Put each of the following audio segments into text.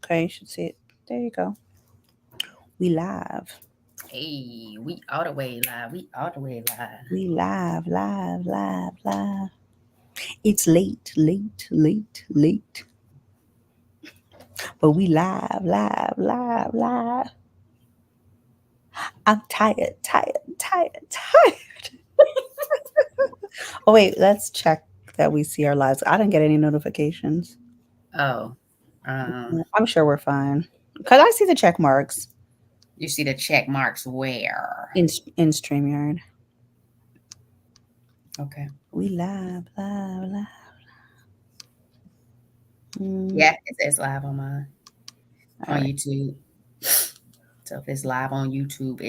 Okay, you should see it. There you go. We live. Hey, we all the way live. We all the way live. We live, live, live, live. It's late, late, late, late. But we live, live, live, live. I'm tired, tired, tired, tired. Oh, wait, let's check that we see our lives. I didn't get any notifications. Oh, um, I'm sure we're fine. Because I see the check marks you see the check marks where? in StreamYard. Okay. We live, live, live. Yeah, it says live on mine All on right. YouTube. So if it's live on YouTube,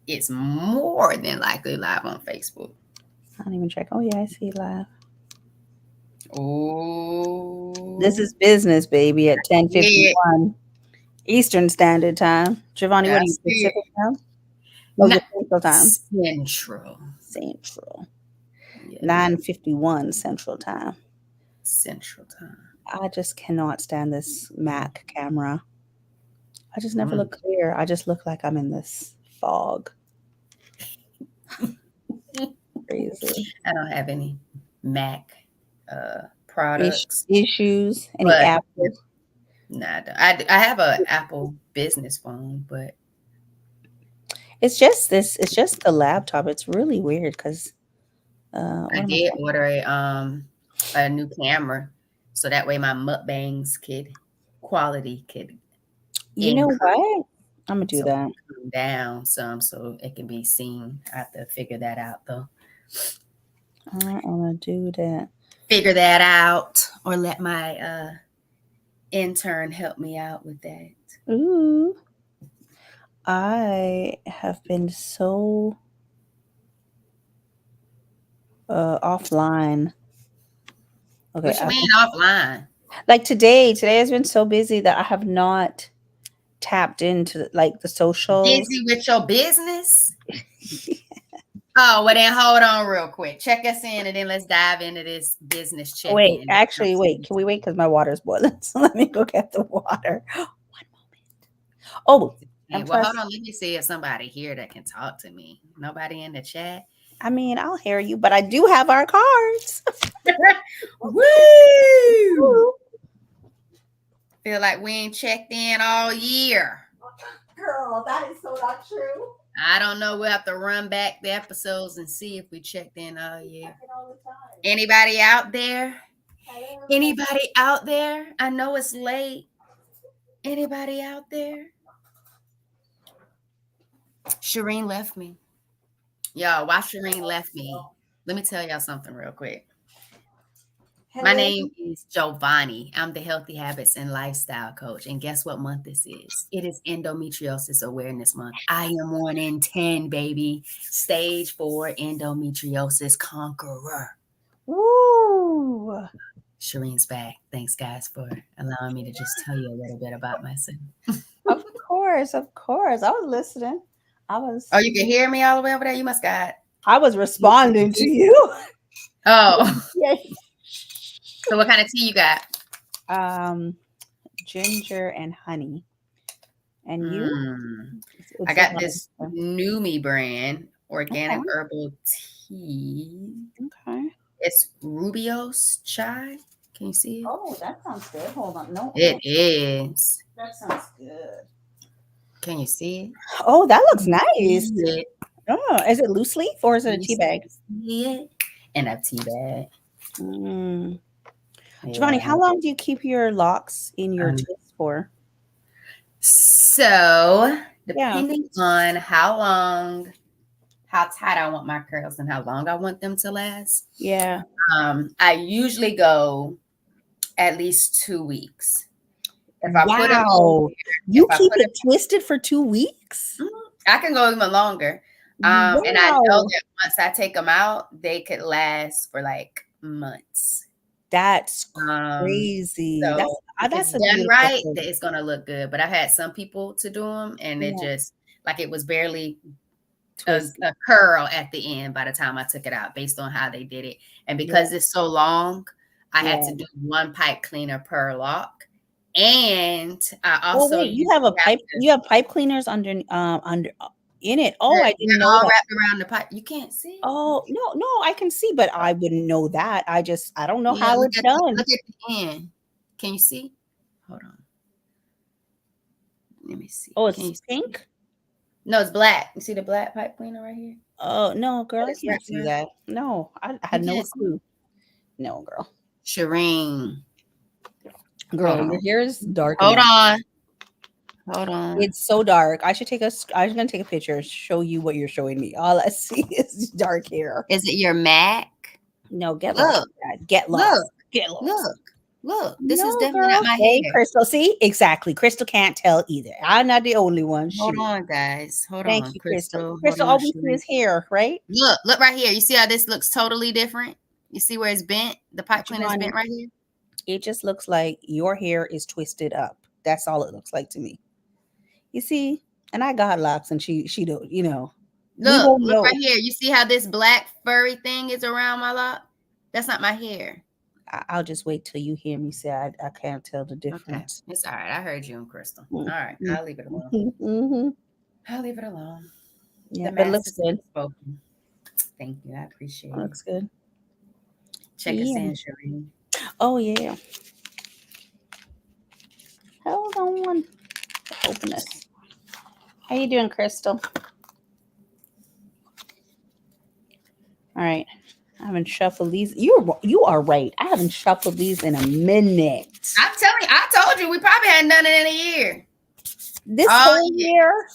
it's more than likely live on Facebook. I don't even check. Oh, yeah, I see live. This Oh, is business, baby, at yeah, 10:51 Eastern Standard Time. Giovanni, what I are you, see it. Pacific time? Oh, Not you're Central Time. Central. Central. Yeah, 9:51 Central Time. Central time. I just cannot stand this Mac camera. I just never Mm. look clear. I just look like I'm in this fog. Crazy. I don't have any Mac products, Issues? Any but Apple? nah, I have a Apple business phone, but It's just this. It's just the laptop. It's really weird because I what am I did saying? order a new camera so that way my mukbangs could You know increase, what? I'm gonna do so that. come down some so it can be seen. I have to figure that out though. I'm gonna do that. Figure that out, or let my intern help me out with that. Ooh. I have been so offline. Okay, What you mean offline? like today has been so busy that I have not tapped into like the socials. Busy with your business? Oh, well then hold on real quick. Check us in and then let's dive into this business Wait, check-in. actually, wait. Can we wait? Because my water's boiling. So let me go get the water. One moment. Oh, and Well, hold plus, on. Let me see if somebody here that can talk to me. Nobody in the chat. I mean, I'll hear you, but I do have our cards. Woo! Feel like we ain't checked in all year. Girl, that is so not true. I don't know. We'll have to run back the episodes and see if we checked in all year. Anybody out there? Anybody out there? I know it's late. Anybody out there? Shireen left me. Y'all, why Shireen left me? Let me tell y'all something real quick. My Hello. name is Giovanni. I'm the Healthy Habits and Lifestyle Coach. And guess what month this is? It is Endometriosis Awareness Month. I am 1 in 10, baby. Stage 4 endometriosis conqueror. Woo! Shireen's back. Thanks, guys, for allowing me to just tell you a little bit about myself. Of course, of course. I was listening. I was Oh, you can hear me all the way over there? You must got. I was responding to you. Oh, Yeah. so what kind of tea you got? Ginger and honey. And you? I It's got Giovanni. this Numi brand, organic Okay. herbal tea. Okay. It's Rubio's chai. Can you see it? Oh, that sounds good. Hold on. No. It is. That sounds good. Can you see it? Oh, that looks Can you nice. see it? Oh, is it loose leaf or is it a You tea bag? see it? And a tea bag. Mm. Giovanni, Yeah. how long do you keep your locks in your Um, twists for? so Yeah. depending on how tight I want my curls and how long I want them to last, Yeah. I usually go at least 2 weeks. If I put them in Wow. if You I keep put it twisted for 2 weeks? I can go even longer. And I know Wow. that once I take them out, they could last for like months. That's Um, crazy. so if it's That's a done beautiful right, thing. that it's gonna look good. But I've had some people to do them, and it Yeah. just like it was barely Twisted. a curl at the end by the time I took it out, based on how they did it. And Yeah. because it's so long, I had Yeah. to do one pipe cleaner per lock. And I Oh also wait, you used have a to have pipe. to. You have pipe cleaners under in it. Oh, I They're didn't know all that. wrapped around the pipe. You can't see. Oh no, no, I can see, but I wouldn't know that. I don't know Yeah, how it's done. look at the end. Can you see? Hold on. Let me see. Oh, Can it's you see? pink. No, it's black. You see the black pipe cleaner right here? Oh no, girl, That I is can't wrapped see around. that. No, I You had no can't see. clue. No, girl. Shireen. Hold Girl, your on. hair is dark Hold enough. on. Hold on. It's so dark. I should take a. I'm gonna take a picture. Show you what you're showing me. All I see is dark hair. Is it your Mac? No, get lost. Look, Dad. Get look, lost. Get lost. look, look. This is No, definitely not girl. my Hey, hair. Crystal. See, exactly. Crystal can't tell either. I'm not the only one. Hold Shoot. on, guys. Hold Thank on. you, Crystal. Crystal. Hold Crystal, on, all we see Shireen. is hair, right? Look right here. You see how this looks totally different? You see where it's bent? The pipe cleaner is Giovanni, bent right here. it just looks like your hair is twisted up. That's all it looks like to me. You see, and I got locks, and she don't. We won't Look right know. here. You see how this black furry thing is around my lock? That's not my hair. I'll just wait till you hear me say I can't tell the Okay. difference. It's all right. I heard you and Crystal. All Mm, right. mm, I'll leave it alone. mm-hmm. I'll leave it alone. Yeah, The but it looks masters have good. spoken. Thank you. I appreciate it. Looks good. Check us Yeah. in, Shireen. Oh yeah. Hold on. Open this. How you doing, Crystal? All right. I haven't shuffled these. You are right. I haven't shuffled these in a minute. I'm telling you, I told you we probably hadn't done it in a year. This Oh whole yeah. year.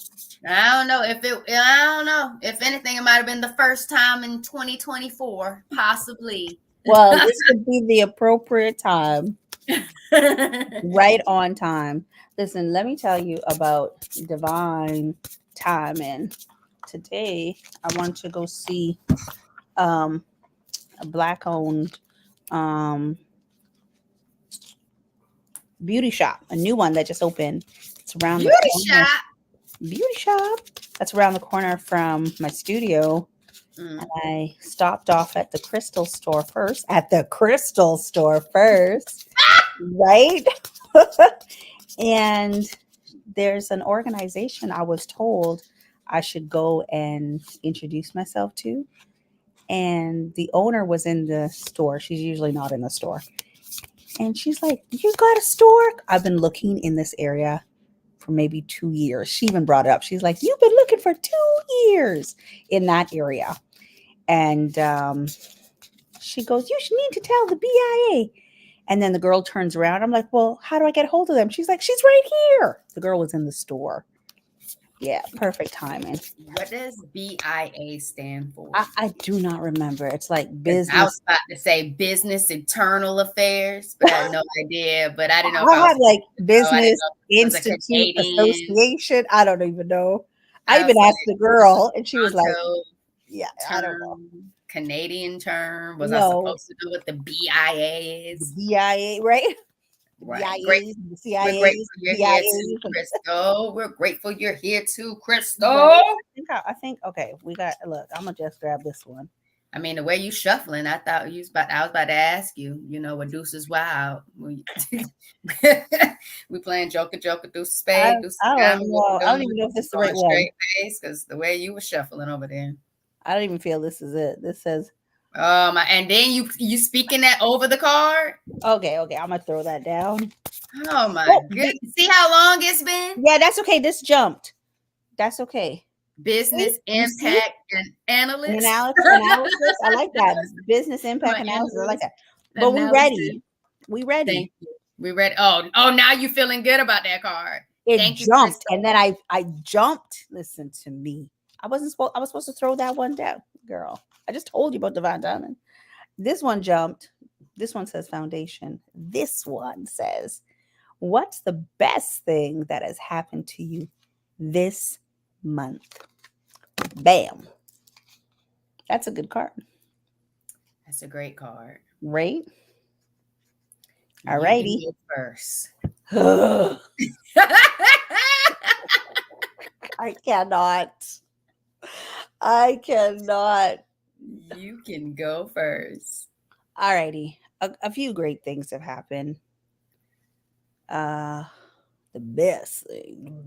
I don't know if it. I don't know if anything. It might have been the first time in 2024, possibly. Well, this would be the appropriate time. Right on time. Listen, let me tell you about divine timing. Today, I want to go see um, a black owned um, beauty shop, a new one that just opened. It's around the Beauty corner. shop. Beauty shop. That's around the corner from my studio. And I stopped off at the crystal store first. At the crystal store first, right? And there's an organization I was told I should go and introduce myself to. And the owner was in the store. She's usually not in the store. And she's like, "You got a store?" I've been looking in this area for maybe 2 years. She even brought it up. She's like, "You've been looking for 2 years in that area." And she goes, "You should need to tell the BIA." And then the girl turns around. I'm like, "Well, how do I get hold of them?" She's like, "She's right here." The girl was in the store. Yeah, perfect timing. What does BIA stand for? I do not remember. It's like I was business. about to say business internal affairs, but I had no idea. But I didn't know if I I was have like supposed to know. I didn't business know if it was a institute Canadian. association. I don't even know. I I even was like, asked the was this girl, and she a was like, Toronto "Yeah, I don't know." term, Canadian term? Was I No, supposed to know what the BIA the is? BIA, right? The Right. Great. BIAs, the We're CIAs, grateful the you're here too, BIAs. Crystal. We're grateful you're here too, Right. Crystal. I think. Okay, we got. Look, I'm gonna just grab this one. I mean, the way you shuffling, I thought you was about. I was about to ask you. You know, what Deuces Wild? We playing Joker, Joker, Deuce I Spade, Deuce I Diamond. don't What we know. I don't doing? even know if this is the Going right one. straight face because the way you were shuffling over there. I don't even feel this is it. This says My, and then you speaking that over the card. okay. Okay, I'm gonna throw that down. Oh my Oh, goodness! See how long it's been? yeah, that's okay. This jumped. That's okay. See, Business you see impact and analyst. analysis. I like that business impact My analysis. I like analyst that. But we analysis. ready. We ready. Thank you. We ready. Oh, now you feeling good about that card. It Thank you, jumped, Crystal. and then I jumped. Listen to me. I wasn't supposed. I was supposed to throw that one down, girl. I just told you about Divine Diamond. This one jumped. This one says foundation. This one says, "What's the best thing that has happened to you this month?" Bam. That's a good card, That's a great card. right? All You can righty. go first. I cannot. I cannot. You can go first. All righty. A few great things have happened. Uh, the best thing,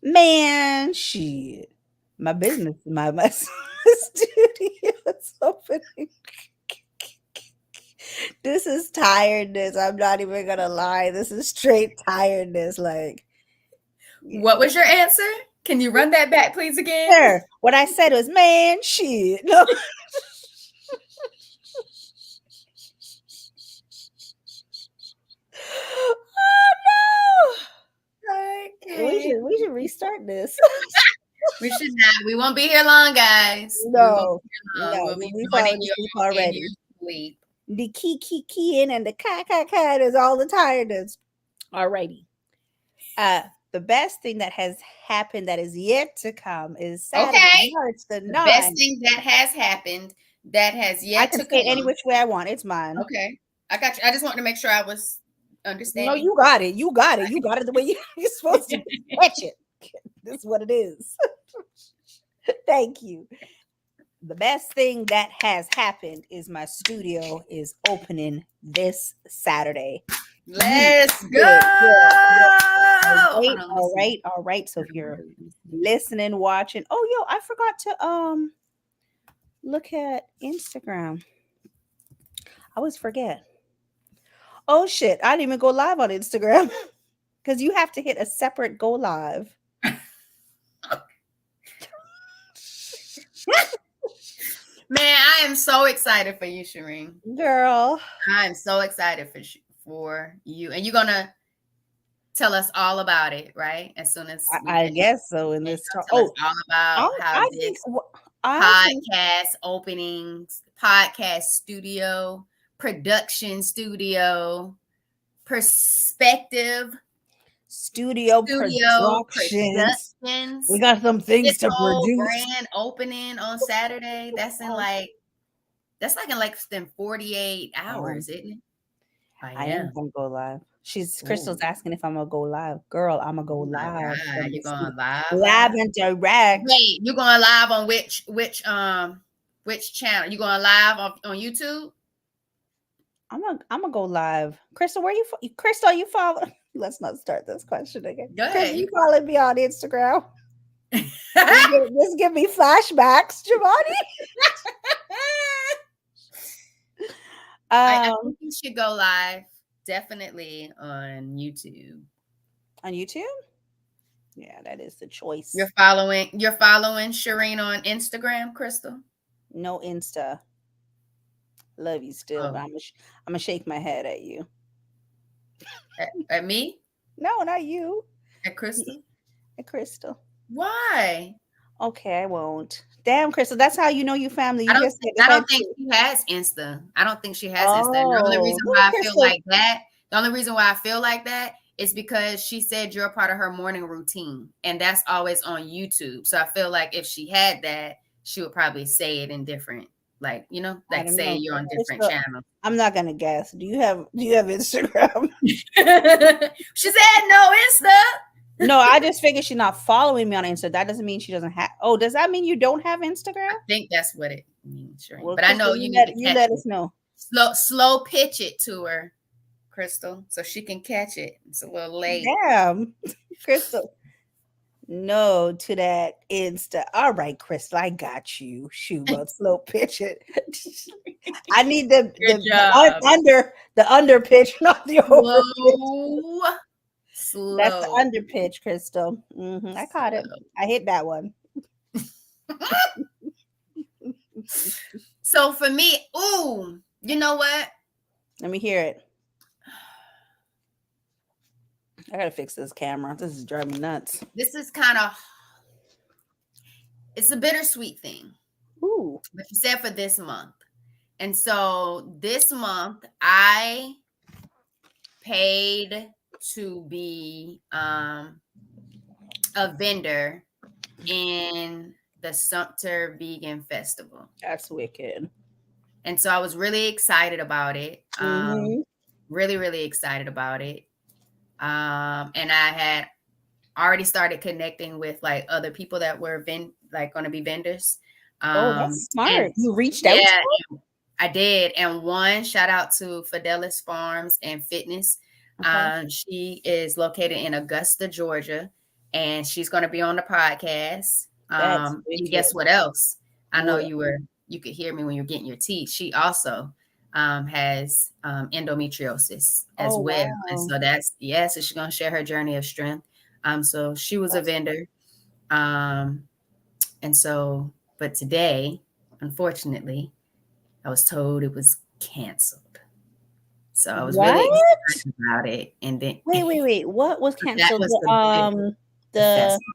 man, shit. My business, my studio is opening. This is tiredness. I'm not even gonna lie. This is straight tiredness. Like, What was your answer? Can you run that back, please, again? sure. What I said was, man, shit. No. Oh no. Okay. We should restart this. We should not. We won't be here long, guys. We won't No, be here long. no, We'll be we joining falling you asleep in already. your sleep. The key in and the cat is all the tiredness. Alrighty. The best thing that has happened that is yet to come is Saturday, Okay. March the The best 9th. thing that has happened that has I yet can to say it any come. which way I want. It's mine. Okay. I got you. I just wanted to make sure I was No, understanding. you got it. You got it. You got it the way you're supposed to catch it. This is what it is. Thank you. The best thing that has happened is my studio is opening this Saturday. Let's go. Yeah. Hold on, let me see. All right. So if Hold you're on, let me see. listening, watching, oh yo, I forgot to look at Instagram. I always forget. Oh shit, I didn't even go live on Instagram because you have to hit a separate go live. Man, I am so excited for you, Shireen. Girl, I'm so excited for you, and you're gonna tell us all about it, right? As soon as we I finish, guess so. In you're this gonna talk, tell us oh, all about how I think this I think podcast openings, podcast studio, production studio, perspective studio studio productions. We productions. got some things This to whole produce. grand opening on Saturday. That's like in less than 48 Um, hours, isn't it? I I am am. gonna go live. Crystal's Ooh. asking if I'm gonna go live. Girl, I'm gonna go Oh my live God. from You're the studio. going live Live live? and direct. Wait, you're going live on which channel? You going live on YouTube? I'm gonna go live. Crystal, Crystal, are you follow? Let's not start this question again. Go Crystal, ahead. you following me on Instagram? Just give me flashbacks, Giovanni. I think you should go live definitely on YouTube. On YouTube? Yeah, that is the choice. You're following Shireen on Instagram, Crystal? No Insta. Love you still, but Oh. I'm gonna shake my head at you. At me? No, not you. At Crystal? At Crystal. Why? Okay, I won't. Damn, Crystal, that's how you know you family. You just get the I head don't think shake. she has Insta. I don't think she has Insta. And Oh, look at Crystal. the only reason why I feel like that is because she said you're a part of her morning routine, and that's always on YouTube. So I feel like if she had that, she would probably say it in different, like, I like don't say know. you're on different Crystal, channels. I'm not gonna guess. Do you have Instagram? She said no Insta. No, I just figured she's not following me on Insta. That doesn't mean she doesn't have. Oh, does that mean you don't have Instagram? I think that's what it means, Shereen. Well, But I know Crystal, you need to you catch let it. us know. Slow pitch it to her, Crystal, so she can catch it. It's a little late. Damn, Crystal. No to that Insta. All right, Crystal, I got you. Shoot, but slow pitch it. I need Good job. the under pitch, not the over pitch. That's the Slow. under pitch, Crystal. I caught it. I hit that one. So for me, ooh, you know what? Let me hear it. I gotta fix this camera. This is driving me nuts. This is it's a bittersweet thing. Ooh. But you said for this month. And so this month I paid to be a vendor in the Sumter Vegan Festival. That's wicked. And so I was really excited about it. Really, really excited about it. And I had already started connecting with like other people that were going to be vendors. Oh, that's smart. You reached out to them? I did. And one, shout out to Fidelis Farms and Fitness. Okay. She is located in Augusta, Georgia, and she's going to be on the podcast. That's And wicked. guess what else? I know What? you could hear me when you're getting your teeth. She also has endometriosis as Oh, well, and wow. so so she's going to share her journey of strength. So she was a That's vendor, um, and so but today, unfortunately, I was told it was canceled. So I was really what? excited about it, and then Wait. What was that canceled? was the The festival.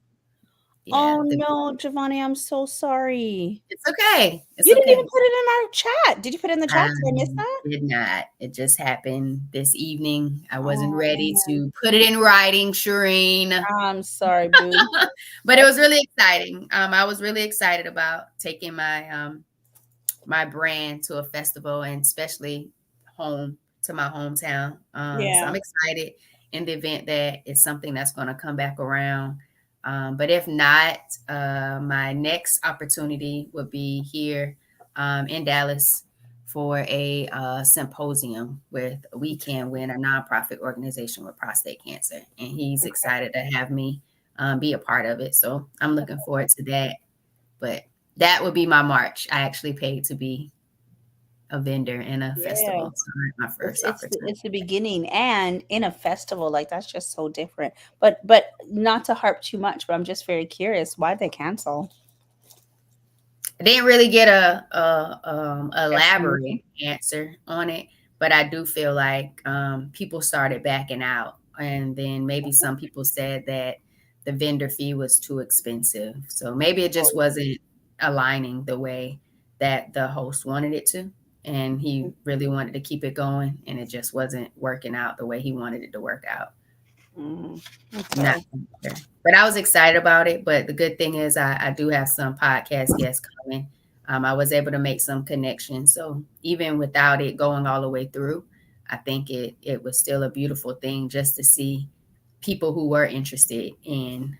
Yeah, Oh no, Giovanni, I'm so sorry. it's okay. It's You didn't even okay. put it in our chat. Did you put it in the chat? I Did I miss that? did not. It just happened this evening. I wasn't Oh ready man. to put it in writing, Shireen. I'm sorry, boo. But it That's was really exciting. I was really excited about taking my brand to a festival, and especially home to my hometown. So yeah. I'm excited in the event that it's something that's going to come back around. But if not, my next opportunity would be here in Dallas for a symposium with We Can Win, a nonprofit organization with prostate cancer. And he's Okay. excited to have me be a part of it. So I'm looking forward to that. But that would be my March. I actually paid to be a vendor in a Yeah. festival. So my It's first it's the, opportunity. it's the beginning, and in a festival like that's just so different. But not to harp too much, but I'm just very curious why they cancel. I didn't really get a elaborate Explanation. answer on it, but I do feel like people started backing out, and then maybe some people said that the vendor fee was too expensive. So maybe it just Oh, wasn't aligning the way that the host wanted it to, and he really wanted to keep it going, and it just wasn't working out the way he wanted it to work out. mm, Not okay. sure. But I was excited about it. But the good thing is I do have some podcast guests coming. I was able to make some connections. So even without it going all the way through, I think it was still a beautiful thing just to see people who were interested in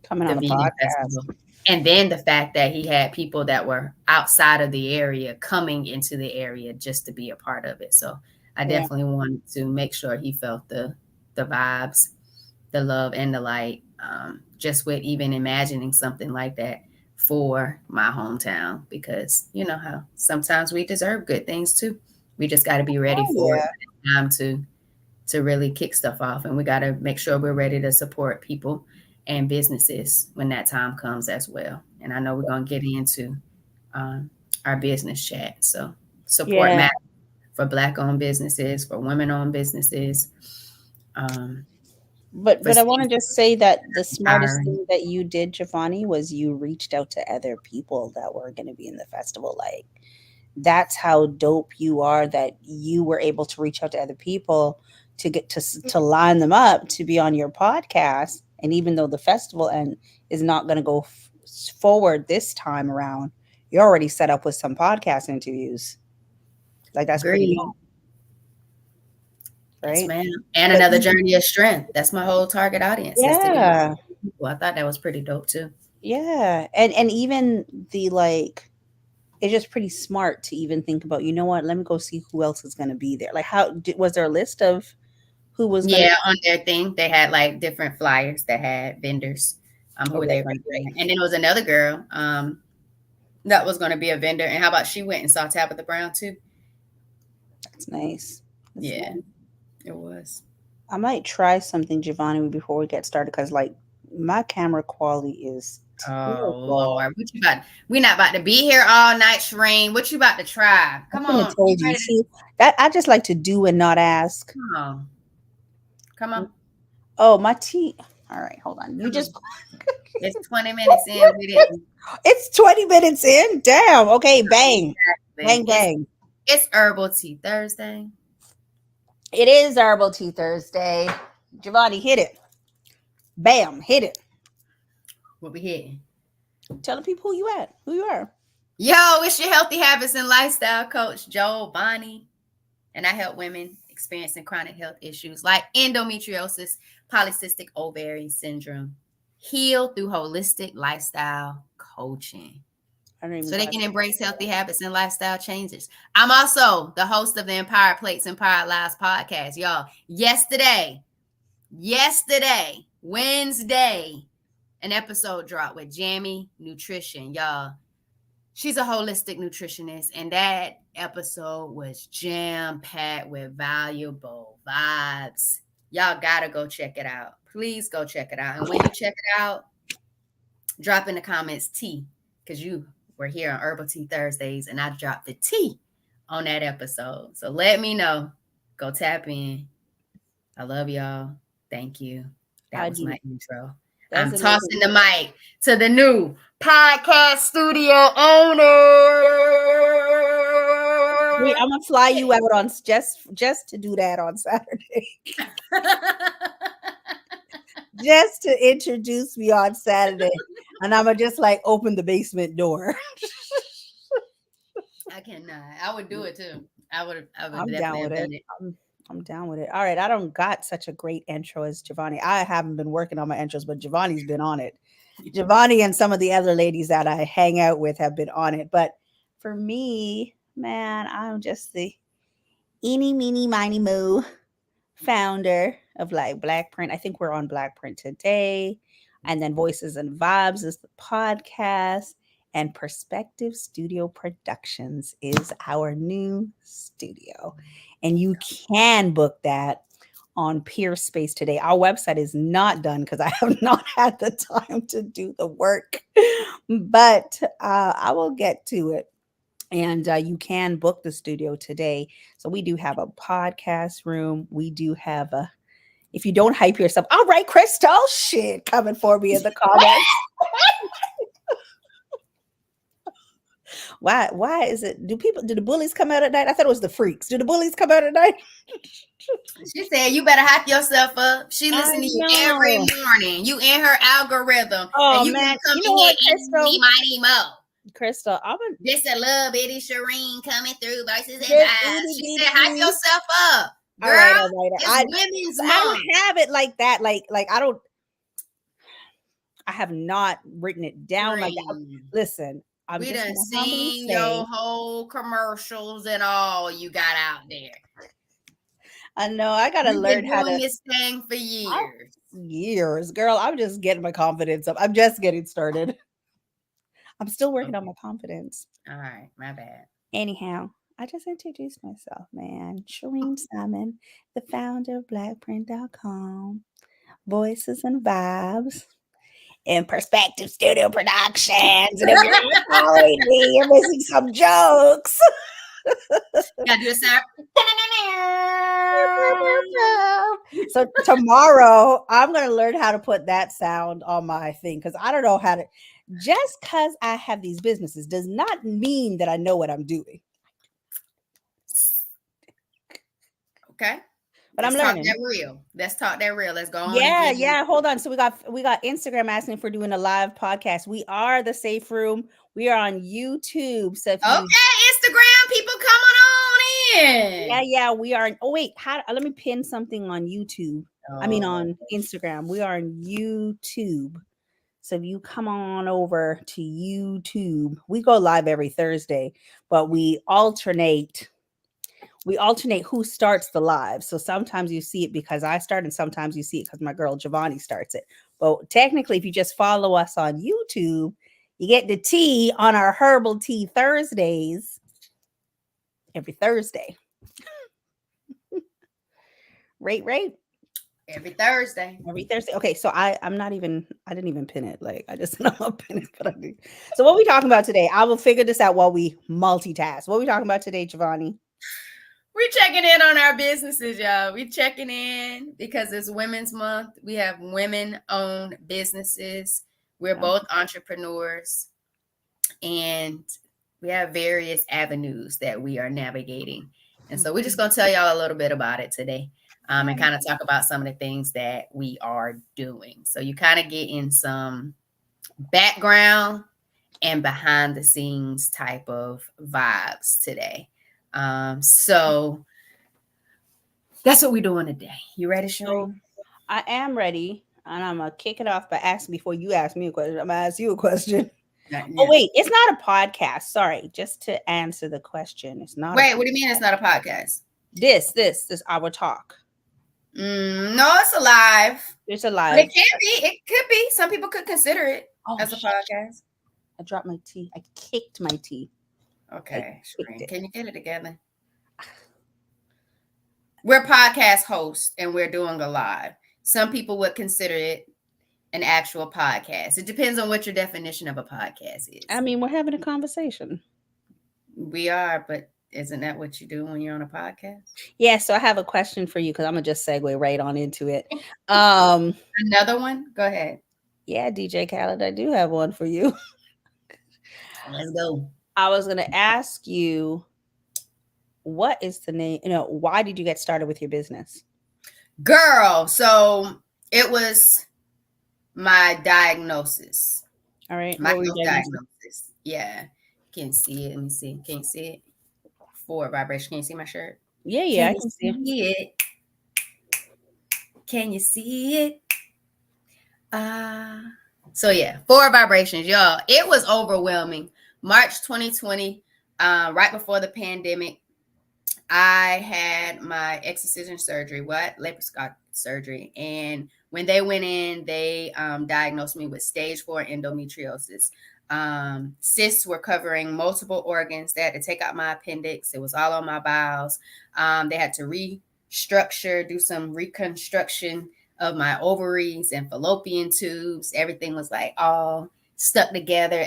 Coming the on the vegan podcast. festival. And then the fact that he had people that were outside of the area coming into the area just to be a part of it. So I Yeah. definitely wanted to make sure he felt the vibes, the love and the light, just with even imagining something like that for my hometown, because you know how sometimes we deserve good things too. We just got to be ready Oh for it. yeah. It's time to really kick stuff off, and we got to make sure we're ready to support people and businesses when that time comes as well. And I know we're going to get into um, our business chat. So support Yeah. matters for Black owned businesses, for women owned businesses, um, for But I want to states just say that the smartest hiring. thing that you did, Giovanni, was you reached out to other people that were going to be in the festival. Like that's how dope you are that you were able to reach out to other people to get to line them up to be on your podcast. And even though the festival and is not going to go forward this time around, you're already set up with some podcast interviews. Like that's pretty Agreed. dope, Yes, right? ma'am. And But another journey of strength. That's my whole target audience, is to interview yeah, people. I thought that was pretty dope too. yeah, and even the like it's just pretty smart to even think about, you know what, let me go see who else is going to be there. Like was there a list of who was going to Yeah, on their thing, they had like different flyers that had vendors who were okay, they going great, to be great. there. And then there was another girl that was going to be a vendor. And how about she went and saw Tabitha Brown too? That's nice. That's Yeah, nice. it was. I might try something, Giovanni, before we get started because like my camera quality is Oh terrible. Lord, what you about? We're not about to be here all night, Shereen. What you about to try? I Come couldn't have on, you told you. ready to See, that I just like to do and not ask. come on? Come on, Oh, my tea. All right, hold on. You come just on. It's 20 minutes in. We didn't. it's 20 minutes in. Damn. Okay, bang. Bang It's bang. it's herbal tea Thursday. It is Herbal Tea Thursday. Giovanni, hit it. Bam, hit it. What we hitting? Tell the people who you at, who you are. Yo, it's your healthy habits and lifestyle coach, Joel Bonnie, and I help women experiencing chronic health issues like endometriosis, polycystic ovary syndrome, heal through holistic lifestyle coaching. don't even so go they ahead. can embrace healthy habits and lifestyle changes. I'm also the host of the Empowered Plates, Empowered Lives podcast. Y'all, yesterday, Wednesday, an episode dropped with Jamie Nutrition. Y'all, she's a holistic nutritionist, and that episode was jam-packed with valuable vibes. Y'all gotta go check it out. Please go check it out. And when you check it out, drop in the comments tea, because you were here on Herbal Tea Thursdays, and I dropped the tea on that episode. So let me know. Go tap in. I love y'all. Thank you. That I was do. my intro. That's I'm amazing. tossing the mic to the new podcast studio owner. Wait, I'm gonna fly you out on just to do that on Saturday. Just to introduce me on Saturday. And I'm gonna just like open the basement door. I cannot. I would do it too. I would I'm down definitely with have it. done it. I'm down with it. All right. I don't got such a great intro as Giovanni. I haven't been working on my intros, but Giovanni's been on it. Giovanni and some of the other ladies that I hang out with have been on it. But for me, man, I'm just the eeny, meeny, miny, moo founder of like Black Print. I think we're on Black Print today. And then Voices and Vibes is the podcast. And Perspective Studio Productions is our new studio. And you can book that on Peerspace today. Our website is not done because I have not had the time to do the work, but I will get to it. And you can book the studio today. So we do have a podcast room. We do have a, if you don't hype yourself, all right, Crystal, shit, coming for me in the comments. Why is it? Do the bullies come out at night? I thought it was the freaks. Do the bullies come out at night? She said, you better hype yourself up. She I listen to you every know. morning. You in her algorithm. And Oh you gonna man, come you know in here what, and me Crystal? mighty mo. Crystal, I'm a This a little bitty Shireen coming through versus and this vibes. itty She said, hype bitty. yourself up. All Girl, right, all right. it's Women's I Month. don't have it like that. Like I have not written it down like that. Green. Listen, I'm We just done gonna humbly seen say, your whole commercials and all you got out there. I know I gotta You've been learn how doing to this thing for years. girl. I'm just getting my confidence up. I'm just getting started. I'm still working on Okay. my confidence. All right, my bad. Anyhow, I just introduced myself, man. Shireen Simon, the founder of blackprint.com, Voices and Vibes, and Perspective Studio Productions. And if you're not following me, you're missing some jokes. Gotta do a sound. So tomorrow, I'm going to learn how to put that sound on my thing because I don't know how to. Just because I have these businesses does not mean that I know what I'm doing. Okay. But Let's I'm talk learning. that real. Let's talk that real. Let's go on Yeah, and get yeah. Hold on. So we got Instagram asking if we're doing a live podcast. We are the Safe Room. We are on YouTube. So if okay, you Instagram people, come on yeah, in. yeah, we are. Oh wait, how? Let me pin something on YouTube. I mean Oh, on Instagram. We are on YouTube. So if you come on over to YouTube, we go live every Thursday, but we alternate who starts the live. So sometimes you see it because I start, and sometimes you see it because my girl Giovanni starts it. But technically, if you just follow us on YouTube, you get the tea on our Herbal Tea Thursdays every Thursday. Right. every Thursday. Every Thursday. Okay, so I didn't even pin it. Like I just know I'll pin it, but I did. So what we talking about today? I will figure this out while we multitask. What we talking about today, Giovanni? We checking in on our businesses, y'all. We checking in because it's Women's Month. We have women-owned businesses. We're both entrepreneurs, and we have various avenues that we are navigating. And so we're just going to tell y'all a little bit about it today, and kind of talk about some of the things that we are doing. So you kind of get in some background and behind the scenes type of vibes today. So that's what we're doing today. You ready, So Shireen? I am ready, and I'm gonna kick it off by asking before you ask me a question. I'm gonna ask you a question. Oh wait, it's not a podcast. Sorry, just to answer the question, it's not. Wait, what do you mean it's not a podcast? This our talk. No, it's alive. It's a But live. it can be. It could be. Some people could consider it as a podcast. I dropped my tea. I kicked my tea. Okay, can you get it together? We're podcast hosts and we're doing a live. Some people would consider it an actual podcast. It depends on what your definition of a podcast is. I mean, we're having a conversation. We are, but isn't that what you do when you're on a podcast? Yeah, so I have a question for you because I'm gonna just segue right on into it. Another one? Go ahead. Yeah, DJ Khaled, I do have one for you. Let's go. I was gonna ask you, what is the name? Why did you get started with your business? Girl, so it was my diagnosis. All right. My diagnosis. Yeah. Can't see it. Let me see. Can't see it. Forward vibration. Can you see my shirt? Yeah, I can see it. Can you see it? So yeah, forward vibrations, y'all. It was overwhelming. March 2020, right before the pandemic, I had my excision surgery, laparoscopic surgery. And when they went in, they diagnosed me with stage 4 endometriosis. Cysts were covering multiple organs. They had to take out my appendix. It was all on my bowels. They had to restructure, do some reconstruction of my ovaries and fallopian tubes. Everything was like all stuck together.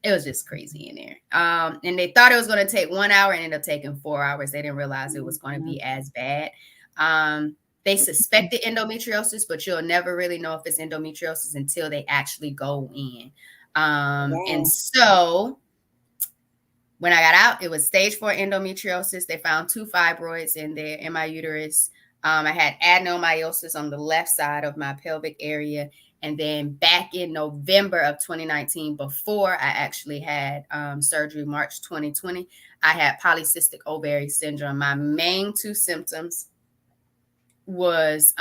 It was just crazy in there. And they thought it was going to take 1 hour and ended up taking 4 hours. They didn't realize it was going to be as bad. They suspected endometriosis, but you'll never really know if it's endometriosis until they actually go in. And so when I got out, it was stage 4 endometriosis. They found 2 fibroids in my uterus. I had adenomyosis on the left side of my pelvic area. And then back in November of 2019, before I actually had surgery, March 2020, I had polycystic ovary syndrome. My main 2 symptoms was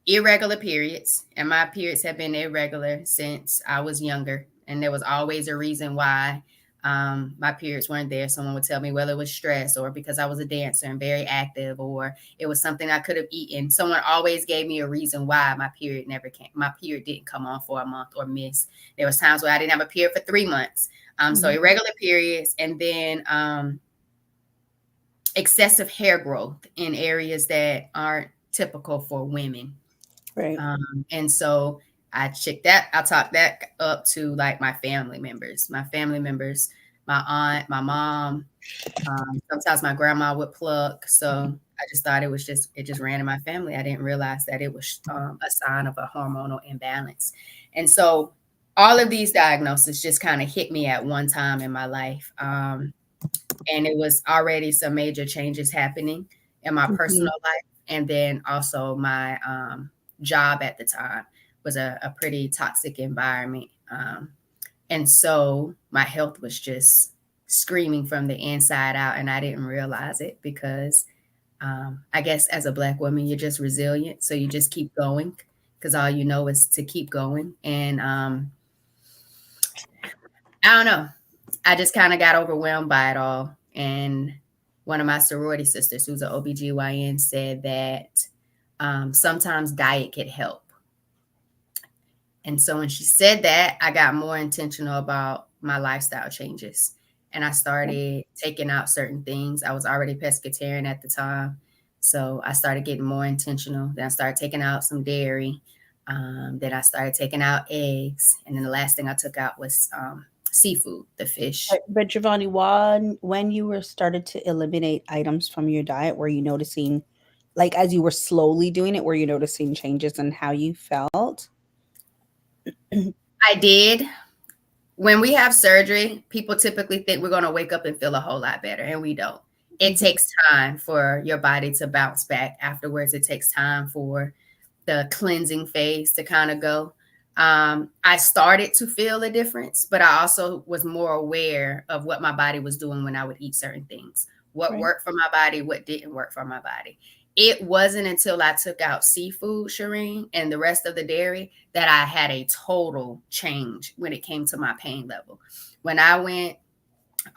irregular periods. And my periods have been irregular since I was younger. And there was always a reason why my periods weren't there. Someone would tell me whether it was stress or because I was a dancer and very active, or it was something I could have eaten. Someone always gave me a reason why my period never came. My period didn't come on for a month or miss. There was times where I didn't have a period for 3 months. So irregular periods, and then excessive hair growth in areas that aren't typical for women. Right. And so I talked that up to like my family members, my aunt, my mom, sometimes my grandma would pluck. So I just thought it just ran in my family. I didn't realize that it was a sign of a hormonal imbalance. And so all of these diagnoses just kind of hit me at one time in my life. And it was already some major changes happening in my personal life. And then also my job at the time was a pretty toxic environment. And so my health was just screaming from the inside out, and I didn't realize it because I guess as a Black woman, you're just resilient. So you just keep going because all you know is to keep going. And I don't know. I just kind of got overwhelmed by it all. And one of my sorority sisters, who's an OBGYN, said that sometimes diet could help. And so when she said that, I got more intentional about my lifestyle changes. And I started taking out certain things. I was already pescatarian at the time. So I started getting more intentional. Then I started taking out some dairy. Then I started taking out eggs. And then the last thing I took out was seafood, the fish. But Giovanni, when you were started to eliminate items from your diet, were you noticing, like as you were slowly doing it, were you noticing changes in how you felt? I did. When we have surgery, people typically think we're going to wake up and feel a whole lot better, and we don't. It takes time for your body to bounce back afterwards. It takes time for the cleansing phase to kind of go. I started to feel a difference, but I also was more aware of what my body was doing when I would eat certain things, what worked for my body, what didn't work for my body. it wasn't until I took out seafood, Shireen, and the rest of the dairy that I had a total change when it came to my pain level. When I went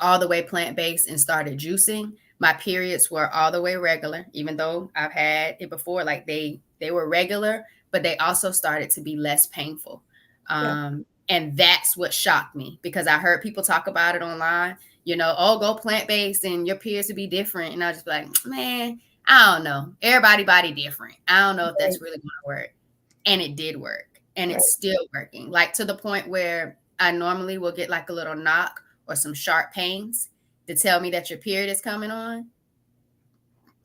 all the way plant-based and started juicing, my periods were all the way regular, even though I've had it before. Like they were regular, but they also started to be less painful. Yeah. And that's what shocked me, because I heard people talk about it online, oh, go plant-based and your periods will be different. And I was just like, man, I don't know. Everybody body different. I don't know if Right. that's really going to work. And it did work. And Right. it's still working. Like, to the point where I normally will get like a little knock or some sharp pains to tell me that your period is coming on.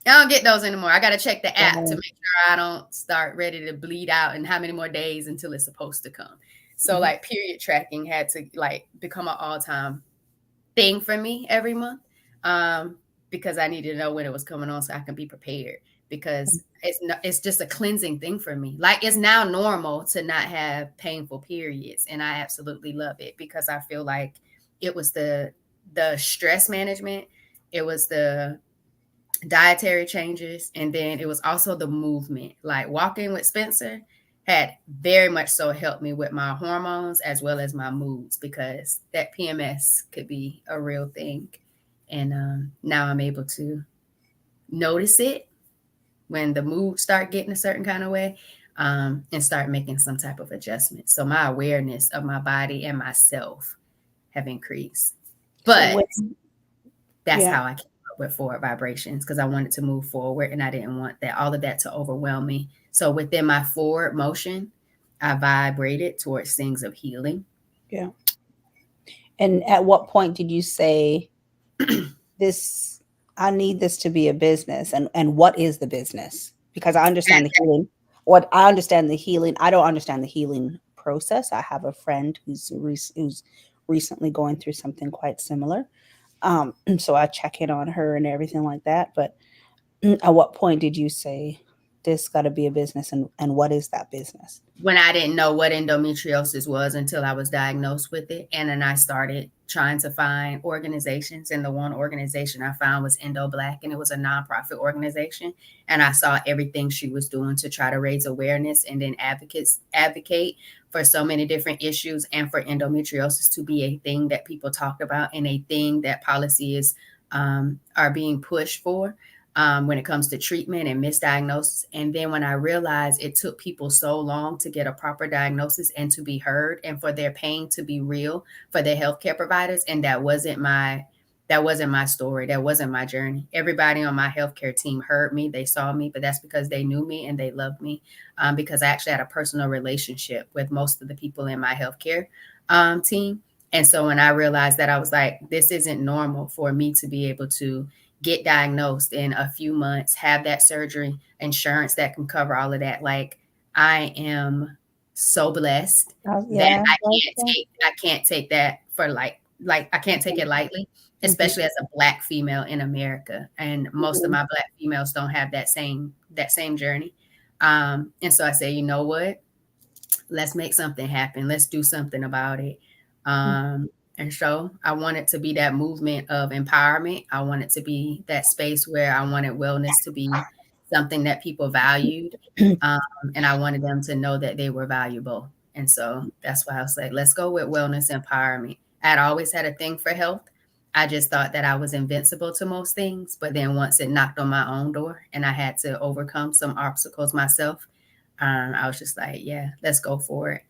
I don't get those anymore. I got to check the app to Right. make sure I don't start ready to bleed out and how many more days until it's supposed to come. So like period tracking had to like become an all-time thing for me every month, because I needed to know when it was coming on so I can be prepared, because it's just a cleansing thing for me. Like, it's now normal to not have painful periods, and I absolutely love it, because I feel like it was the stress management, it was the dietary changes, and then it was also the movement. Like, walking with Spencer had very much so helped me with my hormones as well as my moods, because that PMS could be a real thing. And now I'm able to notice it when the mood start getting a certain kind of way, and start making some type of adjustment. So my awareness of my body and myself have increased. So But that's yeah. how I came up with Forward Vibrations, because I wanted to move forward and I didn't want that all of that to overwhelm me. So within my forward motion, I vibrated towards things of healing. Yeah. And at what point did you say this, I need this to be a business, and what is the business? Because I understand the healing. What I understand the healing, I don't understand the healing process. I have a friend who's recently going through something quite similar. So I check in on her and everything like that. But at what point did you say this got to be a business, and what is that business? When I didn't know what endometriosis was until I was diagnosed with it. And then I started trying to find organizations. And the one organization I found was Endo Black, and it was a nonprofit organization. And I saw everything she was doing to try to raise awareness and then advocate for so many different issues, and for endometriosis to be a thing that people talked about and a thing that policies are being pushed for. When it comes to treatment and misdiagnosis. And then when I realized it took people so long to get a proper diagnosis and to be heard, and for their pain to be real for their healthcare providers, and that wasn't my story. That wasn't my journey. Everybody on my healthcare team heard me. They saw me, but that's because they knew me and they loved me, because I actually had a personal relationship with most of the people in my healthcare team. And so when I realized that, I was like, this isn't normal for me to be able to get diagnosed in a few months, have that surgery, insurance that can cover all of that. Like, I am so blessed that Yeah. I can't take that for like I can't take it lightly, especially as a Black female in America. And most of my Black females don't have that same journey. And so I say, you know what? Let's make something happen. Let's do something about it. And so I wanted to be that movement of empowerment. I wanted to be that space where I wanted wellness to be something that people valued. And I wanted them to know that they were valuable. And so that's why I was like, let's go with wellness empowerment. I'd always had a thing for health. I just thought that I was invincible to most things. But then once it knocked on my own door and I had to overcome some obstacles myself, I was just like, yeah, let's go for it.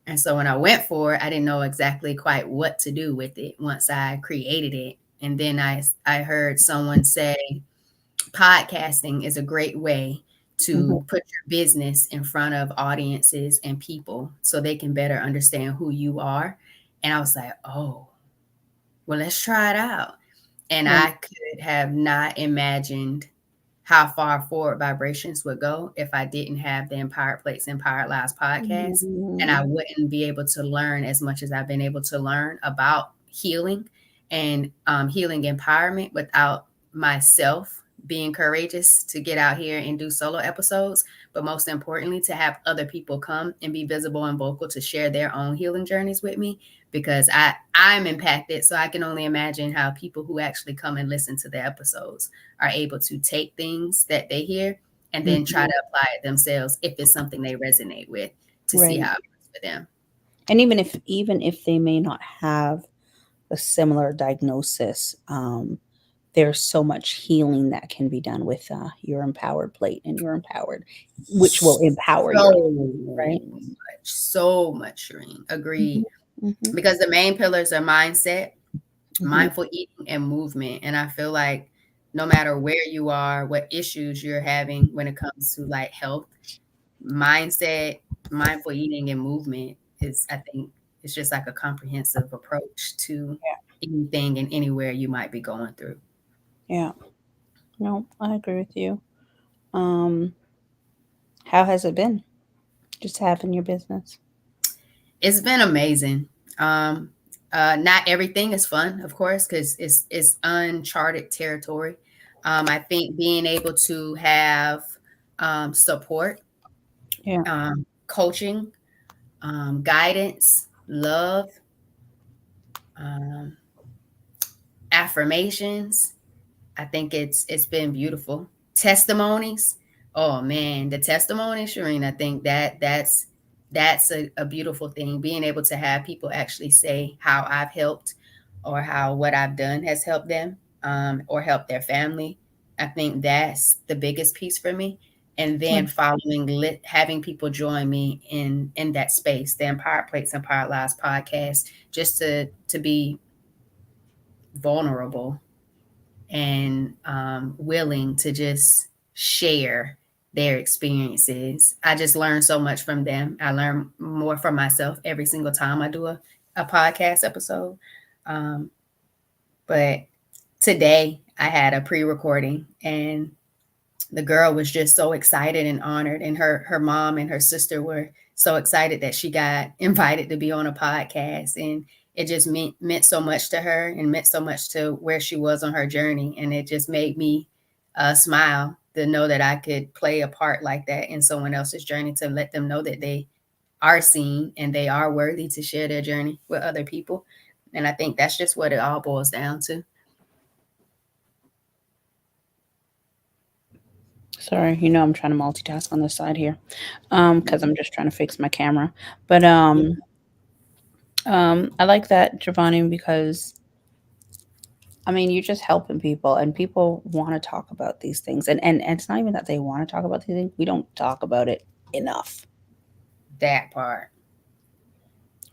And so when I went for it, I didn't know exactly quite what to do with it once I created it. And then I heard someone say podcasting is a great way to put your business in front of audiences and people so they can better understand who you are. And I was like, oh, well, let's try it out. And I could have not imagined how far Forward Vibrations would go if I didn't have the Empowered Plates, Empowered Lives podcast. And I wouldn't be able to learn as much as I've been able to learn about healing and healing empowerment without myself being courageous to get out here and do solo episodes, but most importantly, to have other people come and be visible and vocal to share their own healing journeys with me, because I'm impacted. So I can only imagine how people who actually come and listen to the episodes are able to take things that they hear and then try Mhm. to apply it themselves if it's something they resonate with, to see Right. how it works for them. And even if they may not have a similar diagnosis, there's so much healing that can be done with your empowered plate and your empowered, which will empower your life, right? So much, Shireen. Mhm, Agreed. mhm, Because the main pillars are mindset, mhm. mindful eating, and movement. And I feel like no matter where you are, what issues you're having when it comes to like health, mindset, mindful eating, and movement is, I think, it's just like a comprehensive approach to anything and anywhere you might be going through. Yeah. No, I agree with you. Um, how has it been just having your business? It's been amazing. Um, not everything is fun, of course, because it's uncharted territory. I think being able to have support, Yeah. coaching, guidance, love, um, affirmations. I think it's been beautiful. Testimonies. Oh man, the testimonies, Shireen. I think that's a beautiful thing. Being able to have people actually say how I've helped or how what I've done has helped them, or helped their family. I think that's the biggest piece for me. And Yeah. then having people join me in that space, the Empowered Plates, Empowered Lives podcast, just to be vulnerable and willing to just share their experiences. I just learn so much from them. I learn more from myself every single time I do a podcast episode. Um, but today I had a pre recording, and the girl was just so excited and honored, and her mom and her sister were so excited that she got invited to be on a podcast, and it just meant so much to her and meant so much to where she was on her journey, and it just made me smile to know that I could play a part like that in someone else's journey, to let them know that they are seen and they are worthy to share their journey with other people. And I think that's just what it all boils down to. Sorry, I'm trying to multitask on this side here, because I'm just trying to fix my camera. But Yeah, I like that, Giovanni, because I mean, you're just helping people, and people want to talk about these things, and it's not even that they want to talk about these things. We don't talk about it enough. that part.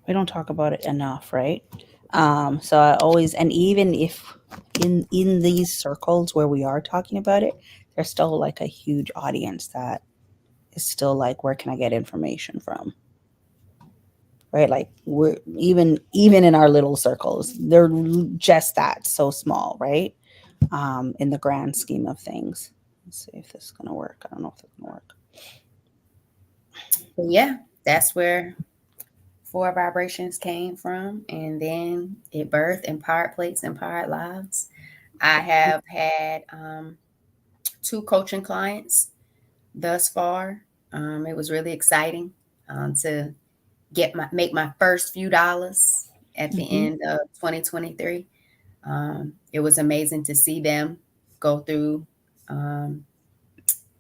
We don't talk about it enough, right? So I always, and even if in these circles where we are talking about it, there's still like a huge audience that is still like, where can I get information from? Right? Like, we're even in our little circles, they're just that, so small, right? In the grand scheme of things. Let's see if this is gonna work. I don't know if it's gonna work. But yeah, that's where Four Vibrations came from. And then it birthed Empowered Plates, Empowered Lives. I have had two coaching clients thus far. It was really exciting to make my first few dollars at the Mm-hmm. end of 2023. It was amazing to see them go through um,